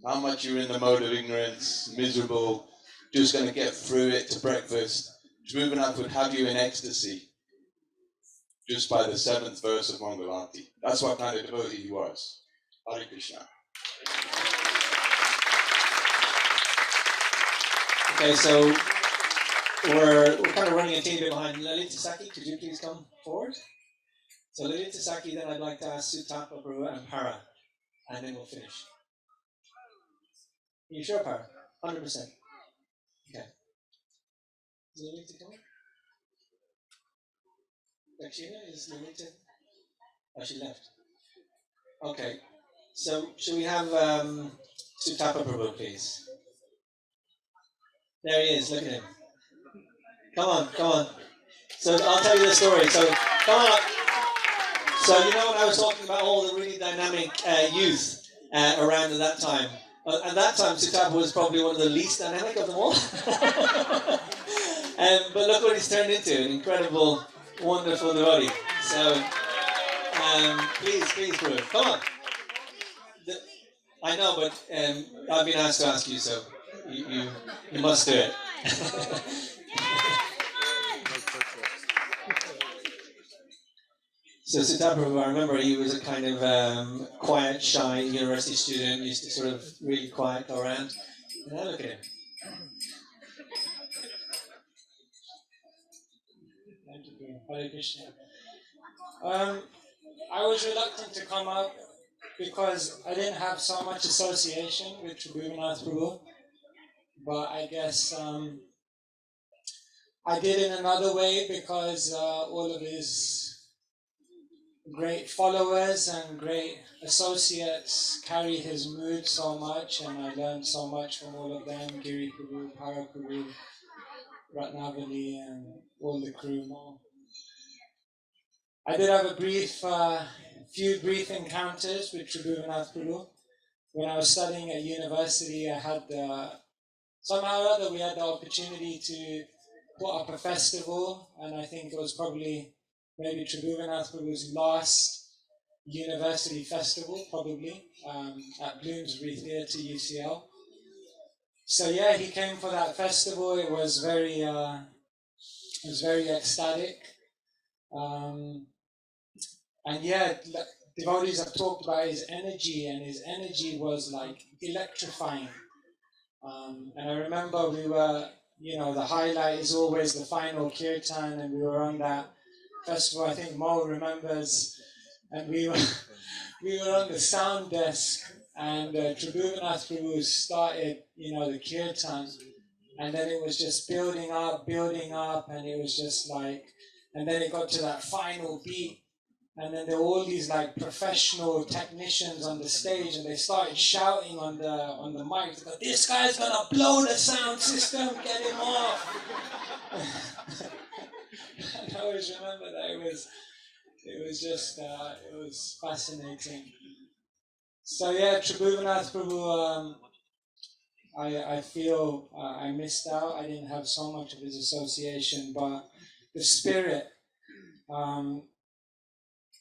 how much you were in the mode of ignorance, miserable, just going to get through it to breakfast, Tribhuvanatha would have you in ecstasy just by the 7th verse of Mangalarti. That's what kind of devotee he was. Hare Krishna.
Okay, so we're kind of running a teeny bit behind. Lalita Saki, could you please come forward? So Lalita Saki, then I'd like to ask Sutapa, Prabhu, and Para, and then we'll finish. You sure, Para? 100%. Okay. Is Lalita coming? Lakshina, is Lalita? Oh, she left. Okay. So should we have Sutapa, Prabhu, please? There he is, look at him. Come on, come on. So I'll tell you the story. So come on. So you know when I was talking about all the really dynamic youth around at that time. At that time, Sutapa was probably one of the least dynamic of them all. But look what he's turned into, an incredible, wonderful devotee. So please, Prabhu, come on. I know, but I've been asked to ask you, so you must do it. So Siddhartha Prabhu, I remember he was a kind of quiet, shy university student, used to sort of really quiet, go around. And now look at him.
Hare Krishna. I was reluctant to come up because I didn't have so much association with Tribhuvanatha Prabhu, but I guess I did in another way because all of his great followers and great associates carry his mood so much, and I learned so much from all of them, Giri Prabhu, Para Prabhu, Ratnavali, and all the crew more. I did have a few brief encounters with Tribhuvanatha Prabhu. When I was studying at university, I had somehow or other we had the opportunity to put up a festival, and I think it was probably maybe Tribhuvanatha Prabhu's last university festival, probably at Bloomsbury Theatre, UCL. So yeah, he came for that festival. It was very ecstatic. And yeah, devotees have talked about his energy, and his energy was like electrifying. And I remember we were, the highlight is always the final kirtan, and we were on that festival. I think Mo remembers, and we were on the sound desk, and Tribhuvanatha Prabhu started, the kirtan, and then it was just building up, and it was just like, and then it got to that final beat. And then there were all these like professional technicians on the stage, and they started shouting on the mic, go, "This guy's gonna blow the sound system, get him off!" And I always remember that it was fascinating. So yeah, Tribhuvanatha Prabhu, I feel I missed out. I didn't have so much of his association, but the spirit.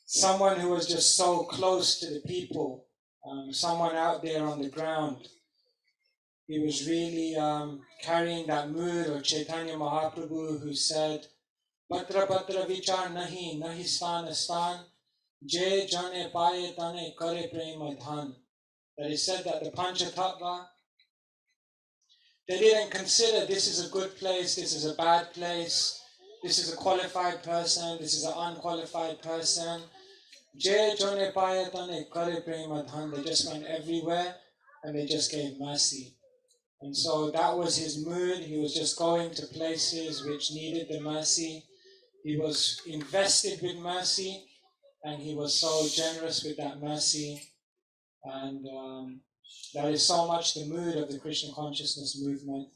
Someone who was just so close to the people, someone out there on the ground. He was really carrying that mood of Chaitanya Mahaprabhu, who said, "Patra patra vichar nahi, nahi stan astan, je jane paye tane kare prema dhan." That he said that the Panchatattva, they didn't consider this is a good place, this is a bad place, this is a qualified person, this is an unqualified person. They just went everywhere, and they just gave mercy. And so that was his mood. He was just going to places which needed the mercy. He was invested with mercy, and he was so generous with that mercy. And that is so much the mood of the Krishna consciousness movement.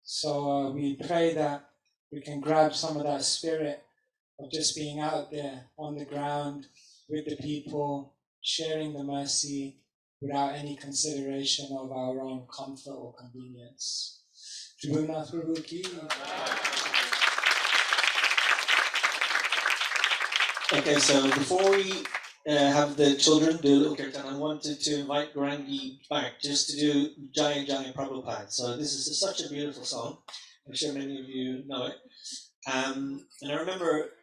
So we pray that we can grab some of that spirit of just being out there on the ground with the people, sharing the mercy without any consideration of our own comfort or convenience. Tribhuvanatha Prabhu ki.
Okay, so before we have the children do a little kirtan, I wanted to invite Gaurangi back just to do Jaya Jaya Prabhupada. So this is such a beautiful song. I'm sure many of you know it. And I remember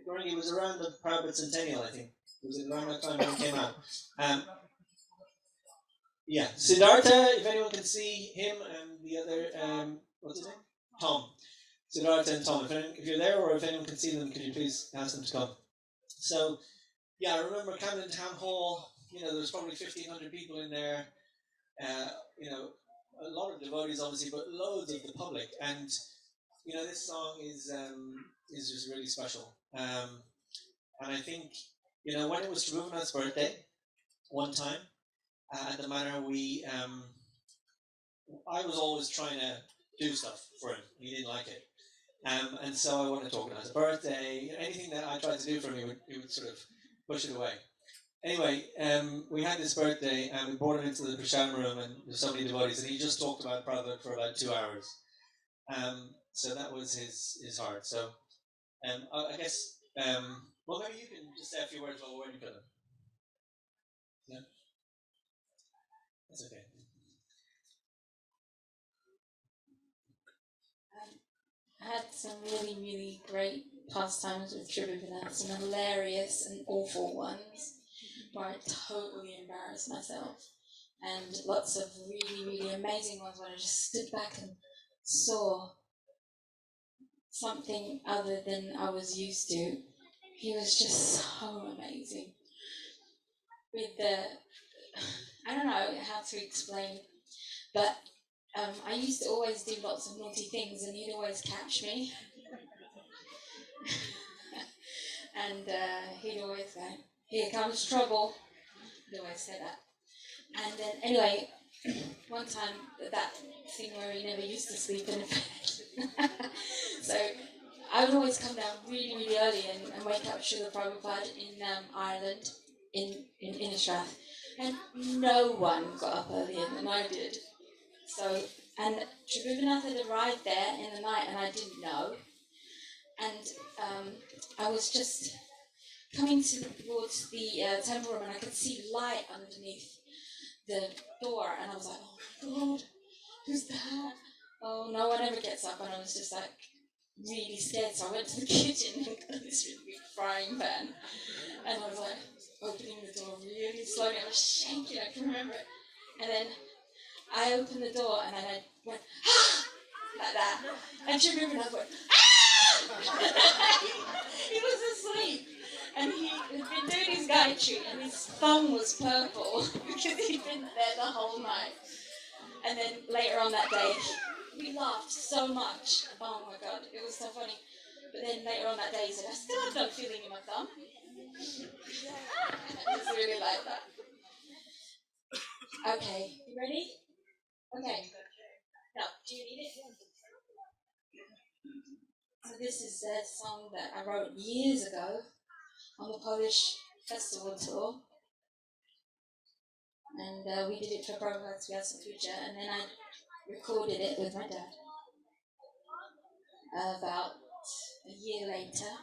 Gaurangi was around the Prabhupada Centennial, I think. Was it around that time when it came out? Yeah, Siddhartha, if anyone can see him, and the other, what's his name? Tom. Siddhartha and Tom. If you're there, or if anyone can see them, could you please ask them to come? So, yeah, I remember Camden Town Hall, there was probably 1,500 people in there, a lot of devotees obviously, but loads of the public. And, this song is just really special. And I think, when it was Tribhuvanatha's birthday, one time, at the manor, I was always trying to do stuff for him. He didn't like it. And so I wanted to organize a birthday. Anything that I tried to do for him, he would sort of push it away. Anyway, we had this birthday, and we brought him into the Prashadam room, and there's so many devotees, and he just talked about Prabhupada for about 2 hours. So that was his heart. So I guess, well, maybe you can just say a few words while we're waiting for them. Yeah? That's okay.
I had some really, really great pastimes with Tribhuvanatha, some hilarious and awful ones where I totally embarrassed myself, and lots of really, really amazing ones where I just stood back and saw something other than I was used to. He was just so amazing. With I don't know how to explain, but I used to always do lots of naughty things, and he'd always catch me. And he'd always go, "Here comes trouble." He'd always say that. And then anyway, one time, that thing where he never used to sleep in a bed. So I would always come down really, really early and wake up Srila Prabhupada in Ireland, in Innisrath. And no one got up earlier than I did. So, and Tribhuvanatha had arrived there in the night and I didn't know. And I was just coming towards the temple room and I could see light underneath the door. And I was like, "Oh my God, who's that?" Oh, no one ever gets up. And I was just like really scared. So I went to the kitchen and got this really big frying pan. And I was like opening the door really slowly. I was shaking, I can remember it. And then I opened the door and I went, "Ah!" like that. And Tribhuvanatha went, "Ah!" He was asleep. And he had been doing his Gayatri and his thumb was purple because he'd been there the whole night. And then later on that day, we laughed so much. Oh my God, it was so funny. But then later on that day, he said, "I still have no feeling in my thumb." I was really like that. Okay, you ready? Okay. Now, do you need it? So this is a song that I wrote years ago on the Polish festival tour. And we did it for Prabhupada's Vyasa Puja, and then I recorded it with my dad about a year later.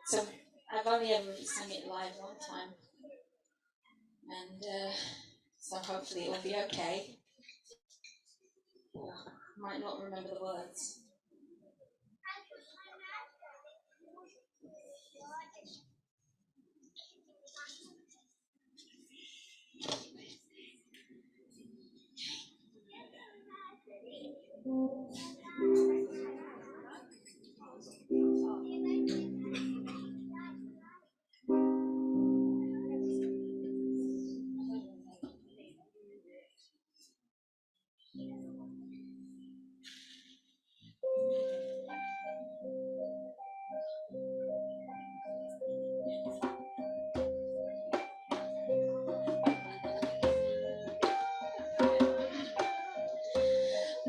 So I've only ever sung it live one time. And so hopefully it will be okay. Might not remember the words.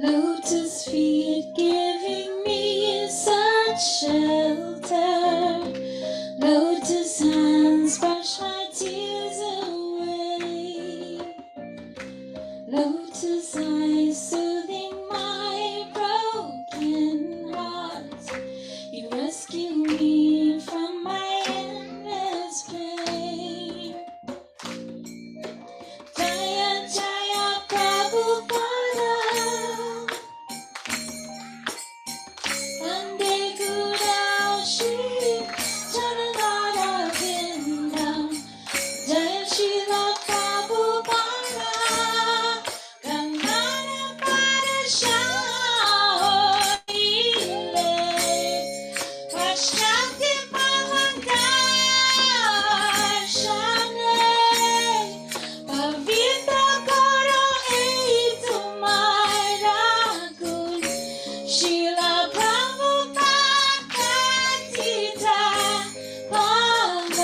Lotus feet giving me such shelter. Lotus hands brush my tears away. Lotus eyes soothing my broken heart. You rescue me from my endless pain. Jaya Jaya Prabhupada, Vande Guru Shri Janadara Vindam. Jaya Srila Prabhupada, Gangana Padasha Hoile, Pashchati Palandar Shane, Pavitra Karo Ei Tumhara Gun, Srila Prabhupada Katita Pavan.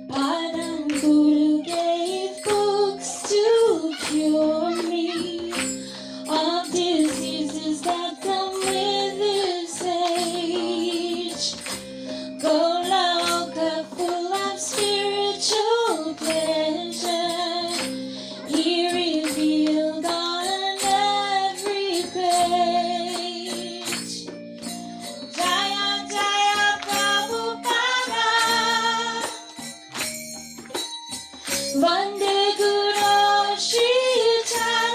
Padam Guru gave books to cure me of diseases that come with this age. Goloka full of spiritual pleasure, he revealed on every page. Jaya Jaya Prabhupada, Vande Guru Shri Janadara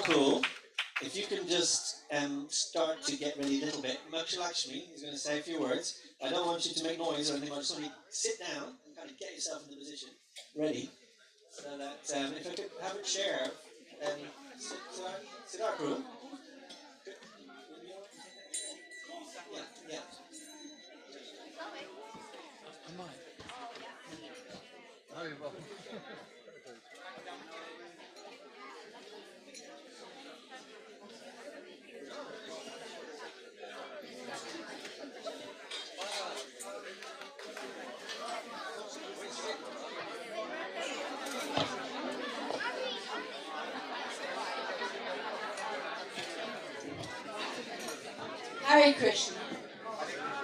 Gurukul, if you can just start to get ready a little bit. Moksha Lakshmi is going to say a few words. I don't want you to make noise or anything. I just want you to sit down and kind of get yourself in the position, ready, so that if I could have a chair, sit our group. Yeah, yeah.
Oh, you're welcome.
Hare Krishna.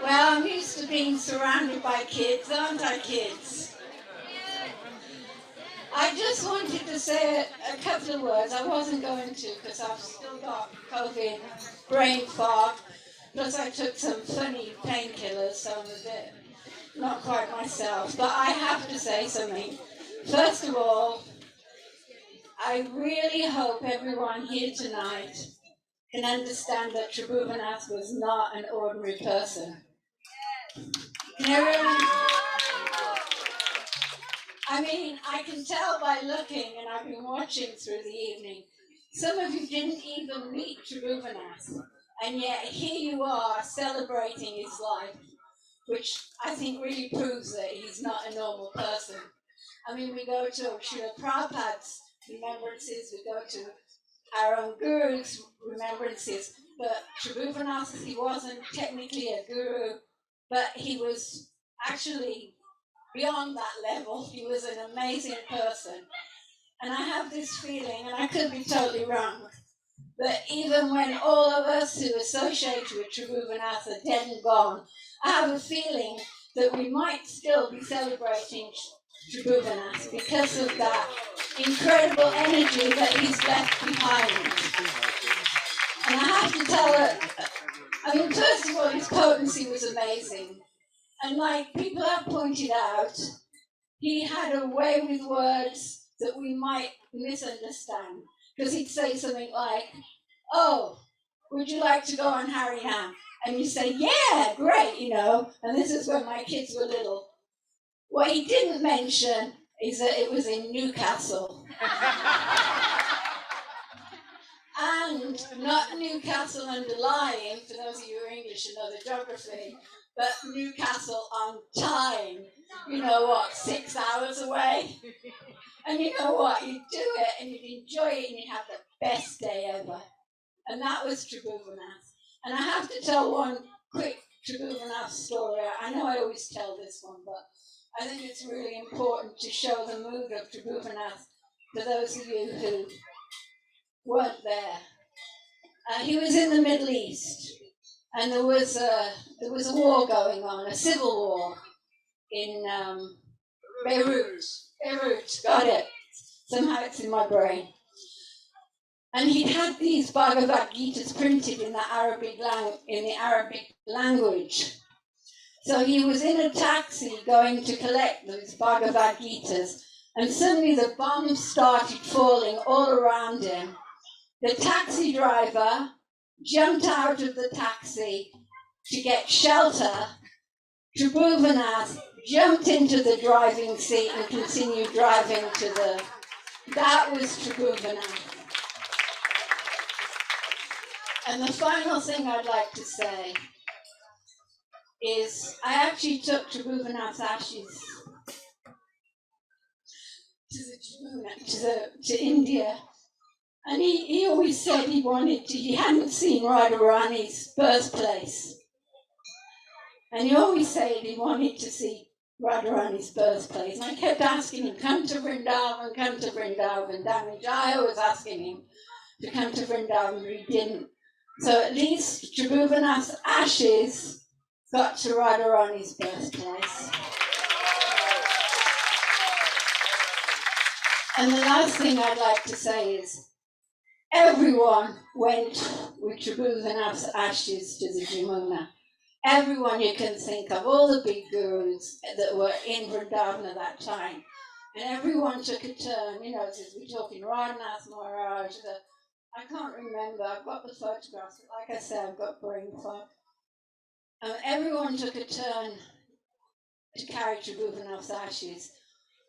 Well, I'm used to being surrounded by kids, aren't I, kids? I just wanted to say a couple of words. I wasn't going to because I've still got COVID, brain fog, plus I took some funny painkillers, so I'm a bit not quite myself. But I have to say something. First of all, I really hope everyone here tonight can understand that Tribhuvanatha was not an ordinary person. Can everyone? I mean, I can tell by looking, and I've been watching through the evening, some of you didn't even meet Tribhuvanatha, and yet here you are celebrating his life, which I think really proves that he's not a normal person. I mean, we go to Srila Prabhupada's remembrances, we go to our own Guru's remembrances, but Tribhuvanatha, he wasn't technically a guru, but he was actually beyond that level. He was an amazing person. And I have this feeling, and I could be totally wrong, that even when all of us who associate with Tribhuvanatha are dead and gone, I have a feeling that we might still be celebrating Tribhuvanatha because of that incredible energy that he's left behind. And I have to tell that, I mean, first of all, his potency was amazing. And like people have pointed out, he had a way with words that we might misunderstand. Because he'd say something like, oh, would you like to go on Harinam? And you say, yeah, great, you know. And this is when my kids were little. What he didn't mention is that it was in Newcastle. And not Newcastle under Lyme, for those of you who are English and know the geography, but Newcastle on time. You know what, 6 hours away? And you know what, you'd do it and you'd enjoy it and you'd have the best day ever. And that was Tribhuvanatha. And I have to tell one quick Tribhuvanatha story. I know I always tell this one, but I think it's really important to show the mood of Tribhuvanatha for those of you who weren't there. He was in the Middle East, and there was a war going on, a civil war in Beirut. Beirut, got it. Somehow it's in my brain. And he had these Bhagavad Gitas printed in the Arabic language. So he was in a taxi going to collect those Bhagavad Gitas, and suddenly the bombs started falling all around him. The taxi driver jumped out of the taxi to get shelter. Tribhuvanatha jumped into the driving seat and continued driving to the... That was Tribhuvanatha. And the final thing I'd like to say is I actually took Tribhuvanatha's ashes to India. And he always said he hadn't seen Radharani's birthplace. And he always said he wanted to see Radharani's birthplace. And I kept asking him, come to Vrindavan, come to Vrindavan. Damajaya was asking him to come to Vrindavan, but he didn't. So at least Tribhuvanatha's ashes got to Radharani's birthplace. And the last thing I'd like to say is, everyone went with Tribhuvanatha's ashes to the Jamuna. Everyone you can think of, all the big gurus that were in Vrindavan at that time. And everyone took a turn, you know, we're talking Radhanath Maharaj, the I can't remember. I've got the photographs. But like I said, I've got brain fog. Everyone took a turn to carry Tribhuvanatha's ashes.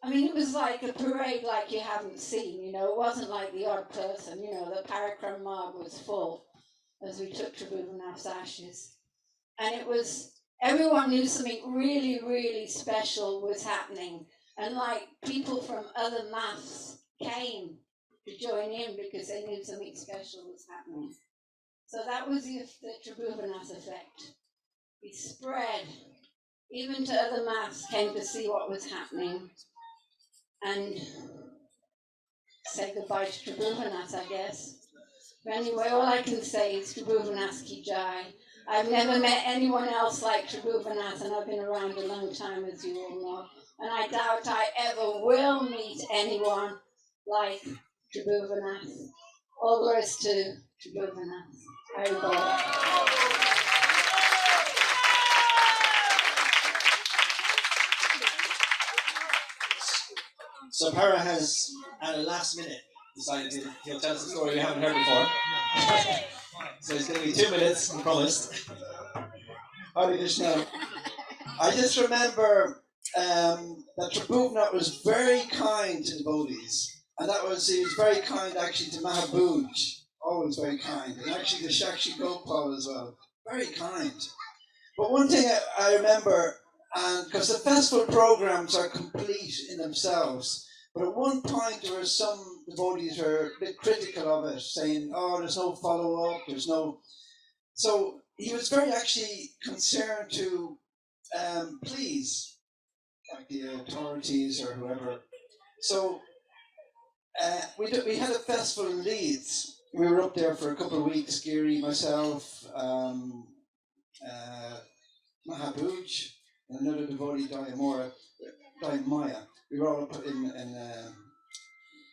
I mean, it was like a parade like you haven't seen, you know. It wasn't like the odd person, you know. The Parikram Marg was full as we took Tribhuvanatha's ashes. And it was, everyone knew something really, really special was happening. And like people from other maths came to join in because they knew something special was happening. So that was the Tribhuvanatha effect. It spread. Even to other maths came to see what was happening and say goodbye to Tribhuvanatha, I guess. But anyway, all I can say is Tribhuvanatha ki jai. I've never met anyone else like Tribhuvanatha, and I've been around a long time, as you all know. And I doubt I ever will meet anyone like Tribhuvanatha. All glories to Tribhuvanatha. Haribol.
So Para has, at the last minute, decided he'll tell us a story we haven't heard before. So it's going to be 2 minutes, he promised. Hare Krishna. I just remember that Tribhuvanatha was very kind to devotees. And he was very kind actually to Mahabhuj, always very kind. And actually to Shakshi Gopal as well, very kind. But one thing I remember, and because the festival programs are complete in themselves, but at one point there were some devotees who were a bit critical of it, saying, oh, there's no follow-up, there's no... So he was very actually concerned to please, like the authorities or whoever. So we had a festival in Leeds. We were up there for a couple of weeks, Giri, myself, Mahabhuj, and another devotee, Maya. We were all up in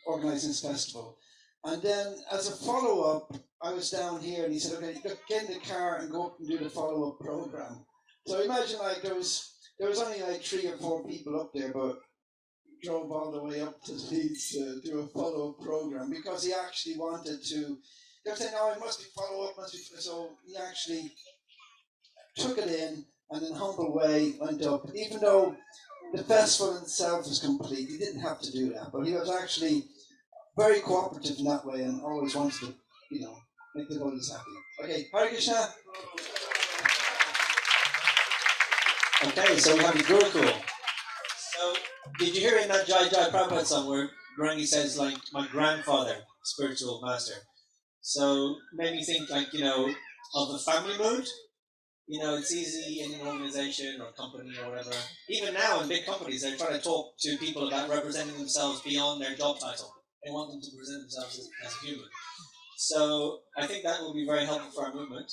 organising this festival. And then as a follow-up, I was down here and he said, okay, look, get in the car and go up and do the follow-up program. So imagine like there was only like 3 or 4 people up there, but drove all the way up to Leeds to do a follow-up program because he actually wanted to. They were saying, "Oh, it must be follow-up, must be." So he actually took it in and in a humble way went up. Even though the festival itself was complete, he didn't have to do that, but he was actually very cooperative in that way and always wanted to, make the devotees happy. Okay, Hare Krishna. Okay, so we have the Gurukul. So, did you hear in that Jai Jai Prabhupada song where Granny says, like, my grandfather, spiritual master? So, made me think, like, of the family mood. It's easy in an organization or company or whatever. Even now in big companies, they're trying to talk to people about representing themselves beyond their job title. They want them to present themselves as a human. So, I think that will be very helpful for our movement.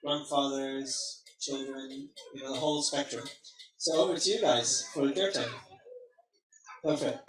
Grandfathers, children, the whole spectrum. So over to you guys for the kirtan. Perfect.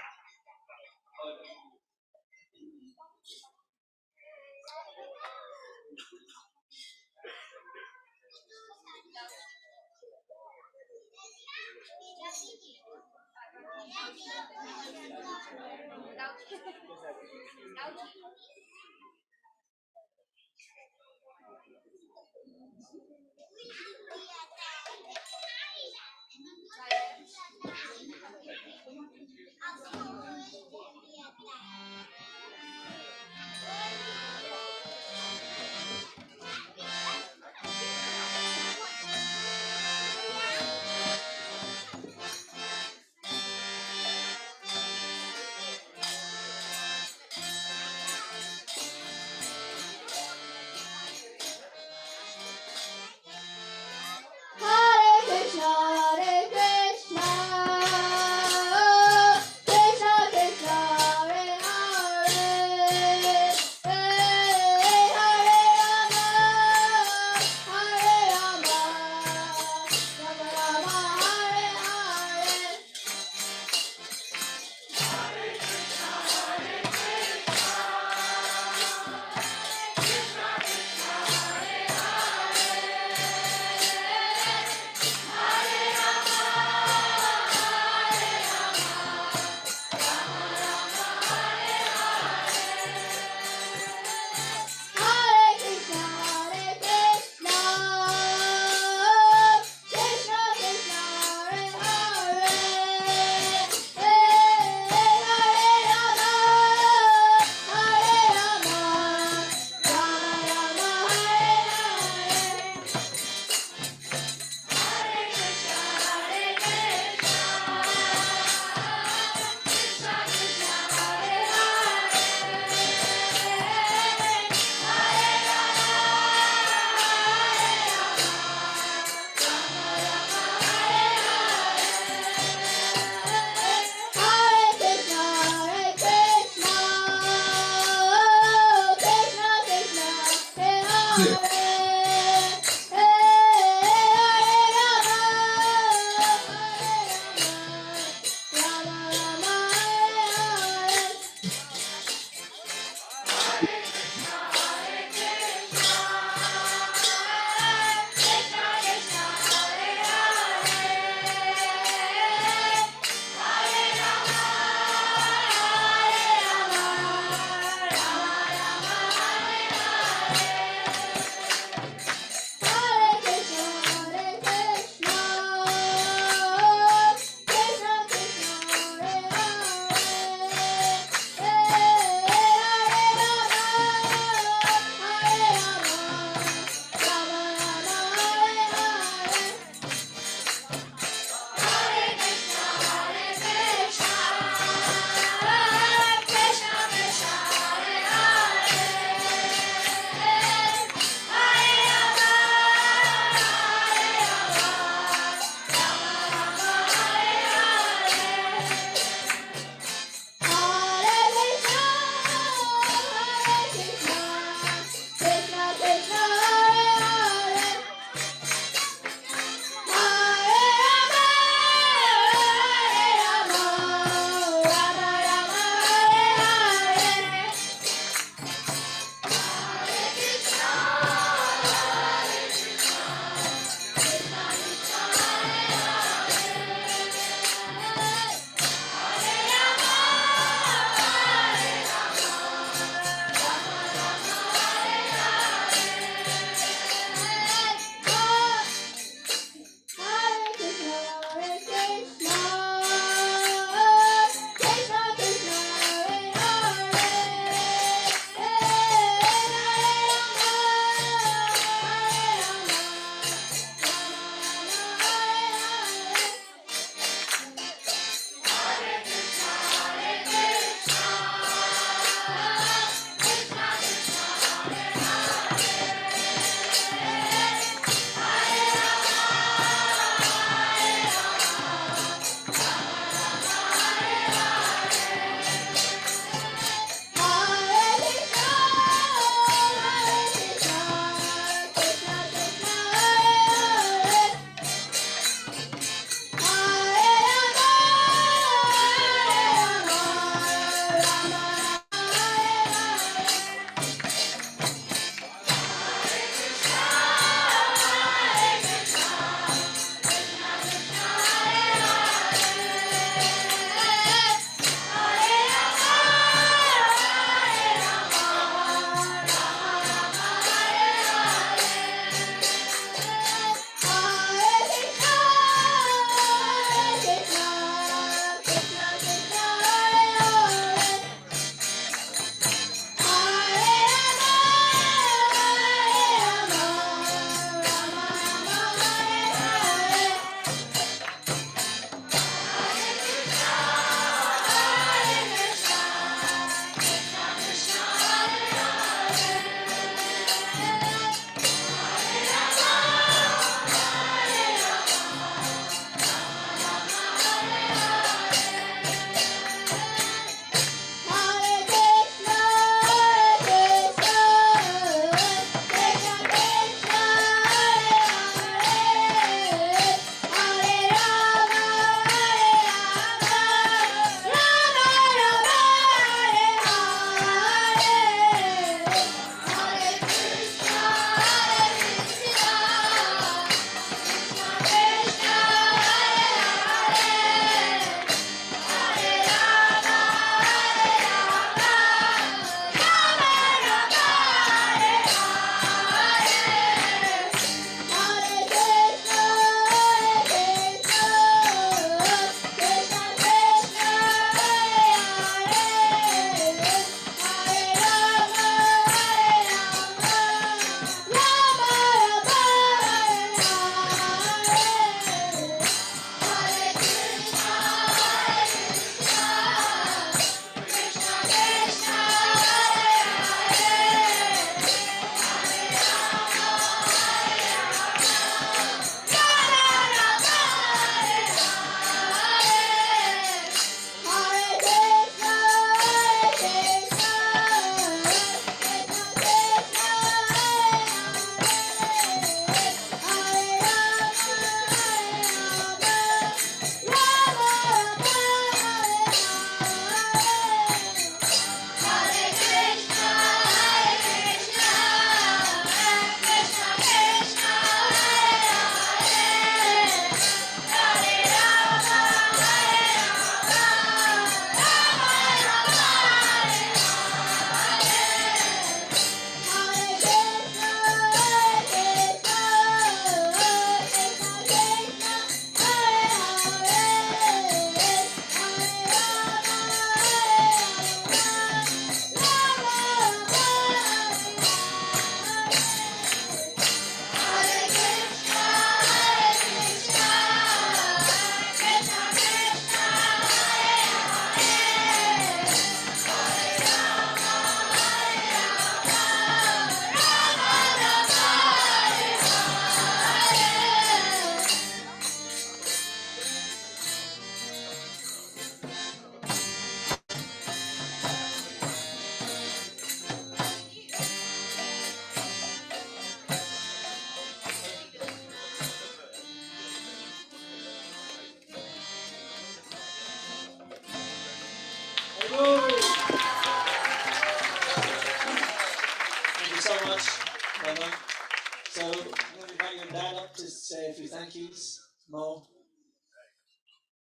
I'm going to invite your dad up to say a few thank yous. Mo.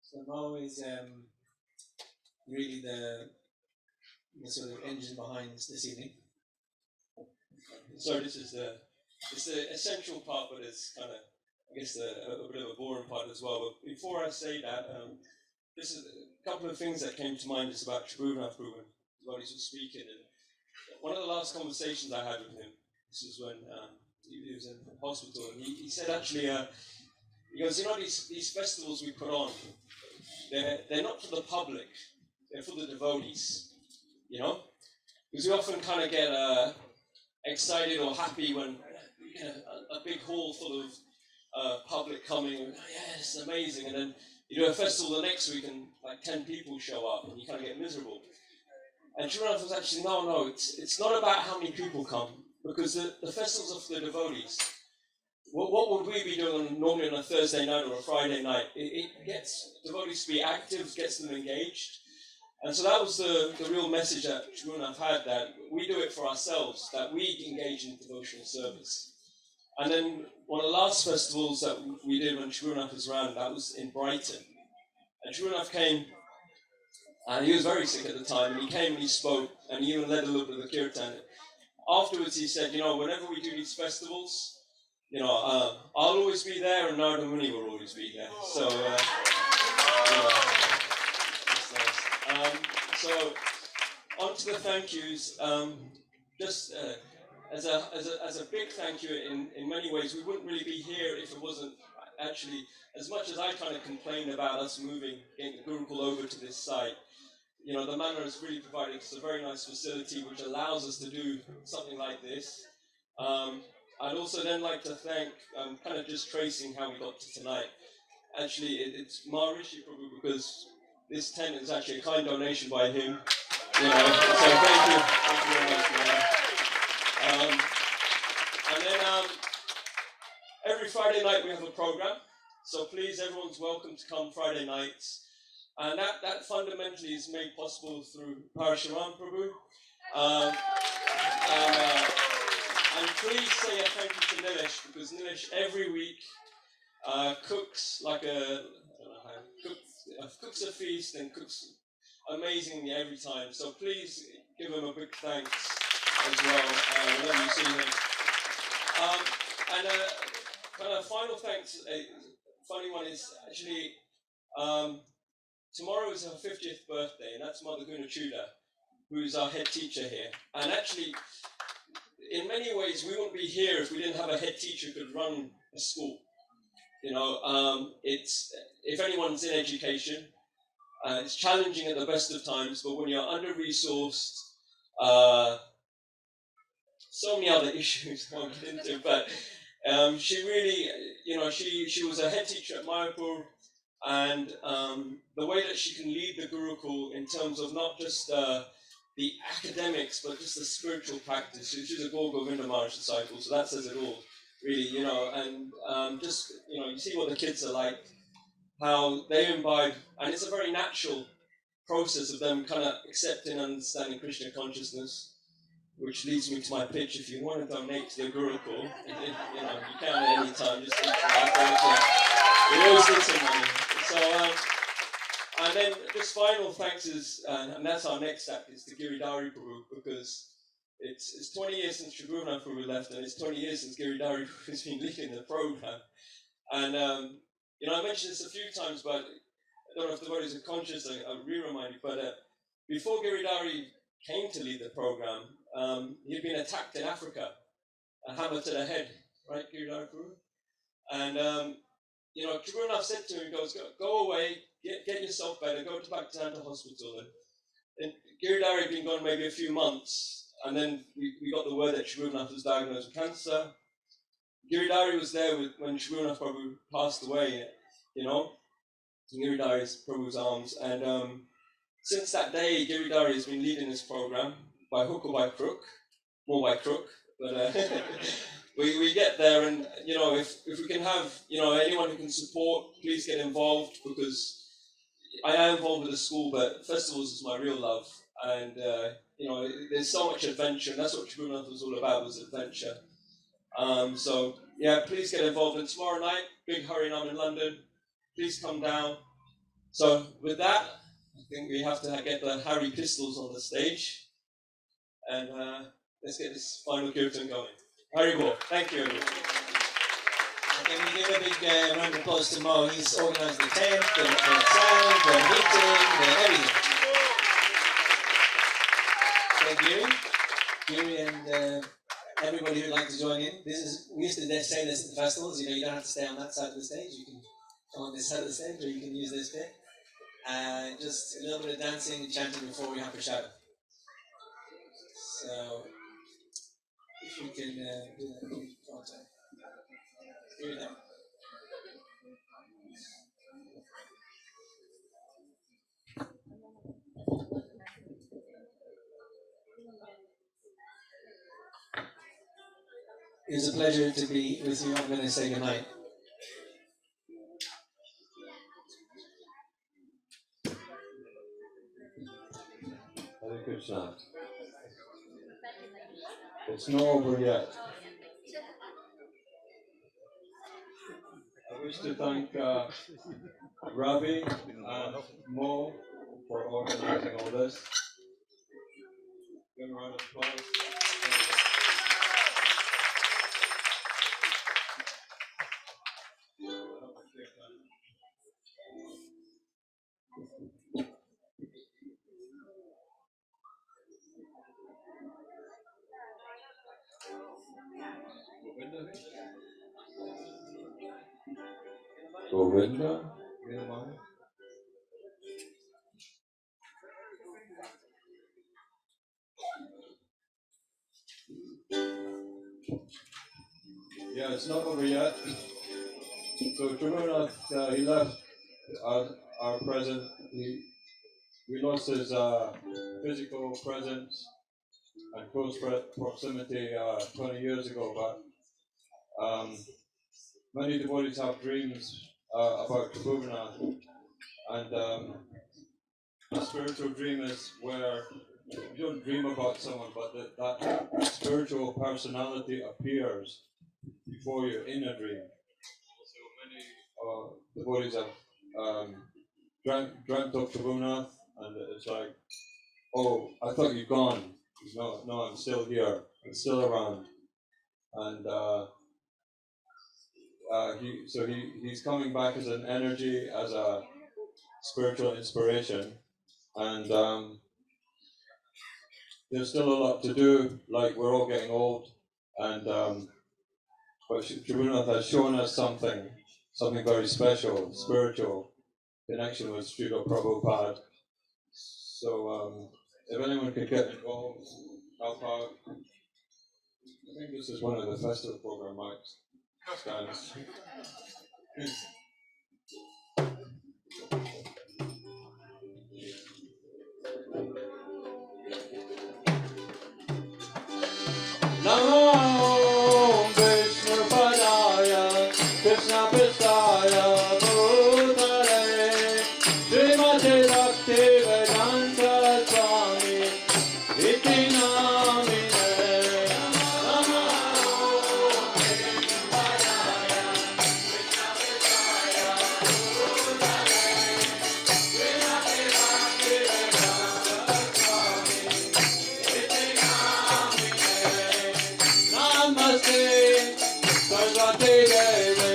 So Mo is really the sort of engine behind this evening.
So this is it's the essential part, but it's kind of, I guess, a bit of a boring part as well. But before I say that, this is a couple of things that came to mind just about Tribhuvanatha while he was speaking. And one of the last conversations I had with him, this was when he was in hospital, and he said actually, he goes, you know, these festivals we put on, they're not for the public, they're for the devotees, you know? Because we often kind of get excited or happy when you get a big hall full of public coming, and, oh, yeah, this is amazing, and then you do a festival the next week and like 10 people show up and you kind of get miserable. And Tribhuvanatha was actually, no, it's not about how many people come, because the festivals are for the devotees. What would we be doing normally on a Thursday night or a Friday night? It gets devotees to be active, gets them engaged. And so that was the real message that Tribhuvanatha had, that we do it for ourselves, that we engage in devotional service. And then one of the last festivals that we did when Tribhuvanatha was around, that was in Brighton. And Tribhuvanatha came, and he was very sick at the time, and he came and he spoke, and he even led a little bit of the kirtan. Afterwards he said, you know, whenever we do these festivals, you know, I'll always be there, and Narada Muni will always be there. So, so on to the thank yous. Just as a big thank you, in many ways, we wouldn't really be here if it wasn't actually, as much as I kind of complained about us moving, getting the Gurukul over to this site, you know, the manor has really provided us a very nice facility which allows us to do something like this. I'd also then like to thank, kind of just tracing how we got to tonight. Actually, it's Maharishi Prabhu, because this tent is actually a kind donation by him. You know, so thank you very much for that. And then every Friday night we have a program, so please, everyone's welcome to come Friday nights. And that fundamentally is made possible through Parashuram Prabhu. And please say a thank you to Nilesh, because Nilesh every week cooks like cooks a feast and cooks amazingly every time. So please give him a big thanks as well whenever you see him. And kind of final thanks, a funny one is actually, tomorrow is her 50th birthday, and that's Mother Gunachuda, who's our head teacher here. And actually, in many ways, we wouldn't be here if we didn't have a head teacher who could run a school. You know, it's, if anyone's in education, it's challenging at the best of times, but when you're under-resourced, so many other issues I won't get into, but she really, you know, she was a head teacher at Mayapur, and the way that she can lead the Gurukul in terms of not just the academics, but just the spiritual practice. She's a Gaur Govinda Maharaj disciple, so that says it all, really, you know, and just, you know, you see what the kids are like, how they imbibe, and it's a very natural process of them kind of accepting and understanding Krishna consciousness, which leads me to my pitch. If you want to donate to the Gurukul, you know, you can at any time, just think about it. We always need some money. So, and then this final thanks is, and that's our next act, is to Giridhari Prabhu, because it's 20 years since Tribhuvanatha Prabhu left, and it's 20 years since Giridhari Prabhu has been leading the program. And, you know, I mentioned this a few times, but I don't know if the devotees are conscious, I re-remind you, but before Giridhari came to lead the program, he'd been attacked in Africa, a hammer to the head, right, Giridhari Prabhu? And, you know, Tribhuvanatha said to him, he goes, go away, get yourself better, go back to the hospital. And Giridhari had been gone maybe a few months, and then we got the word that Tribhuvanatha was diagnosed with cancer. Giridhari was there when Tribhuvanatha Prabhu passed away, you know, in Giridhari Prabhu's arms. And since that day, Giridhari has been leading this program by hook or by crook, more by crook, but we get there, and, you know, if we can have, you know, anyone who can support, please get involved, because I am involved with the school, but festivals is my real love. And, you know, there's so much adventure, and that's what Tribhuvanatha was all about, was adventure. So yeah, please get involved. And tomorrow night, big hurry, I'm in London. Please come down. So with that, I think we have to get the Harry Pistols on the stage. And let's get this final kirtan going. Harry Bol. Thank you, everyone.
Can we give a big round of applause to Mo? He's organised the tent, the sound, the heating, everything. Thank you, Giri, and everybody who'd like to join in. We used to say this at the festivals. You know, you don't have to stay on that side of the stage. You can come on this side of the stage, or you can use this bit. Just a little bit of dancing and chanting before we have prashadam. So, if you can do that, do that. It's a pleasure to be with you. I'm going to say goodnight.
Hare Krishna. It's not over yet. I wish to thank Ravi and Mo for organizing all this. Give a round of applause. Govinda? Yeah, it's not over yet. So Tribhuvanatha, he left our present. We lost his physical presence and close proximity 20 years ago, but many devotees have dreams about Tribhuvanatha, and a spiritual dream is where you don't dream about someone, but that spiritual personality appears before you in a dream. So many devotees have dreamt of Tribhuvanatha, and it's like, oh, I thought you'd gone. No, I'm still here. I'm still around. And he's coming back as an energy, as a spiritual inspiration. And there's still a lot to do. Like, we're all getting old. And but Tribhuvanatha has shown us something very special, spiritual connection with Srila Prabhupada. So if anyone could get involved, help out. I think this is one of the festival program mics. Stands. Namo Vishnu Padaya Krishna Pristaya Bhutale Srimati Bhakti Vedanta Swami Iti Namine Namo Vishnu Padaya Krishna Pristaya Bhutale Srimati Bhakti Vedanta Swami Iti Namine Namaste Sarvate Deve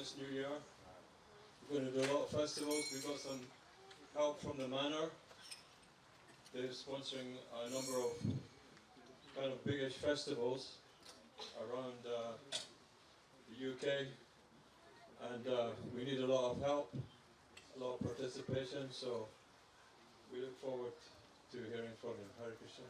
this new year. We're going to do a lot of festivals. We've got some help from the Manor. They're sponsoring a number of kind of biggish festivals around the UK, and we need a lot of help, a lot of participation, so we look forward to hearing from you. Hare Krishna.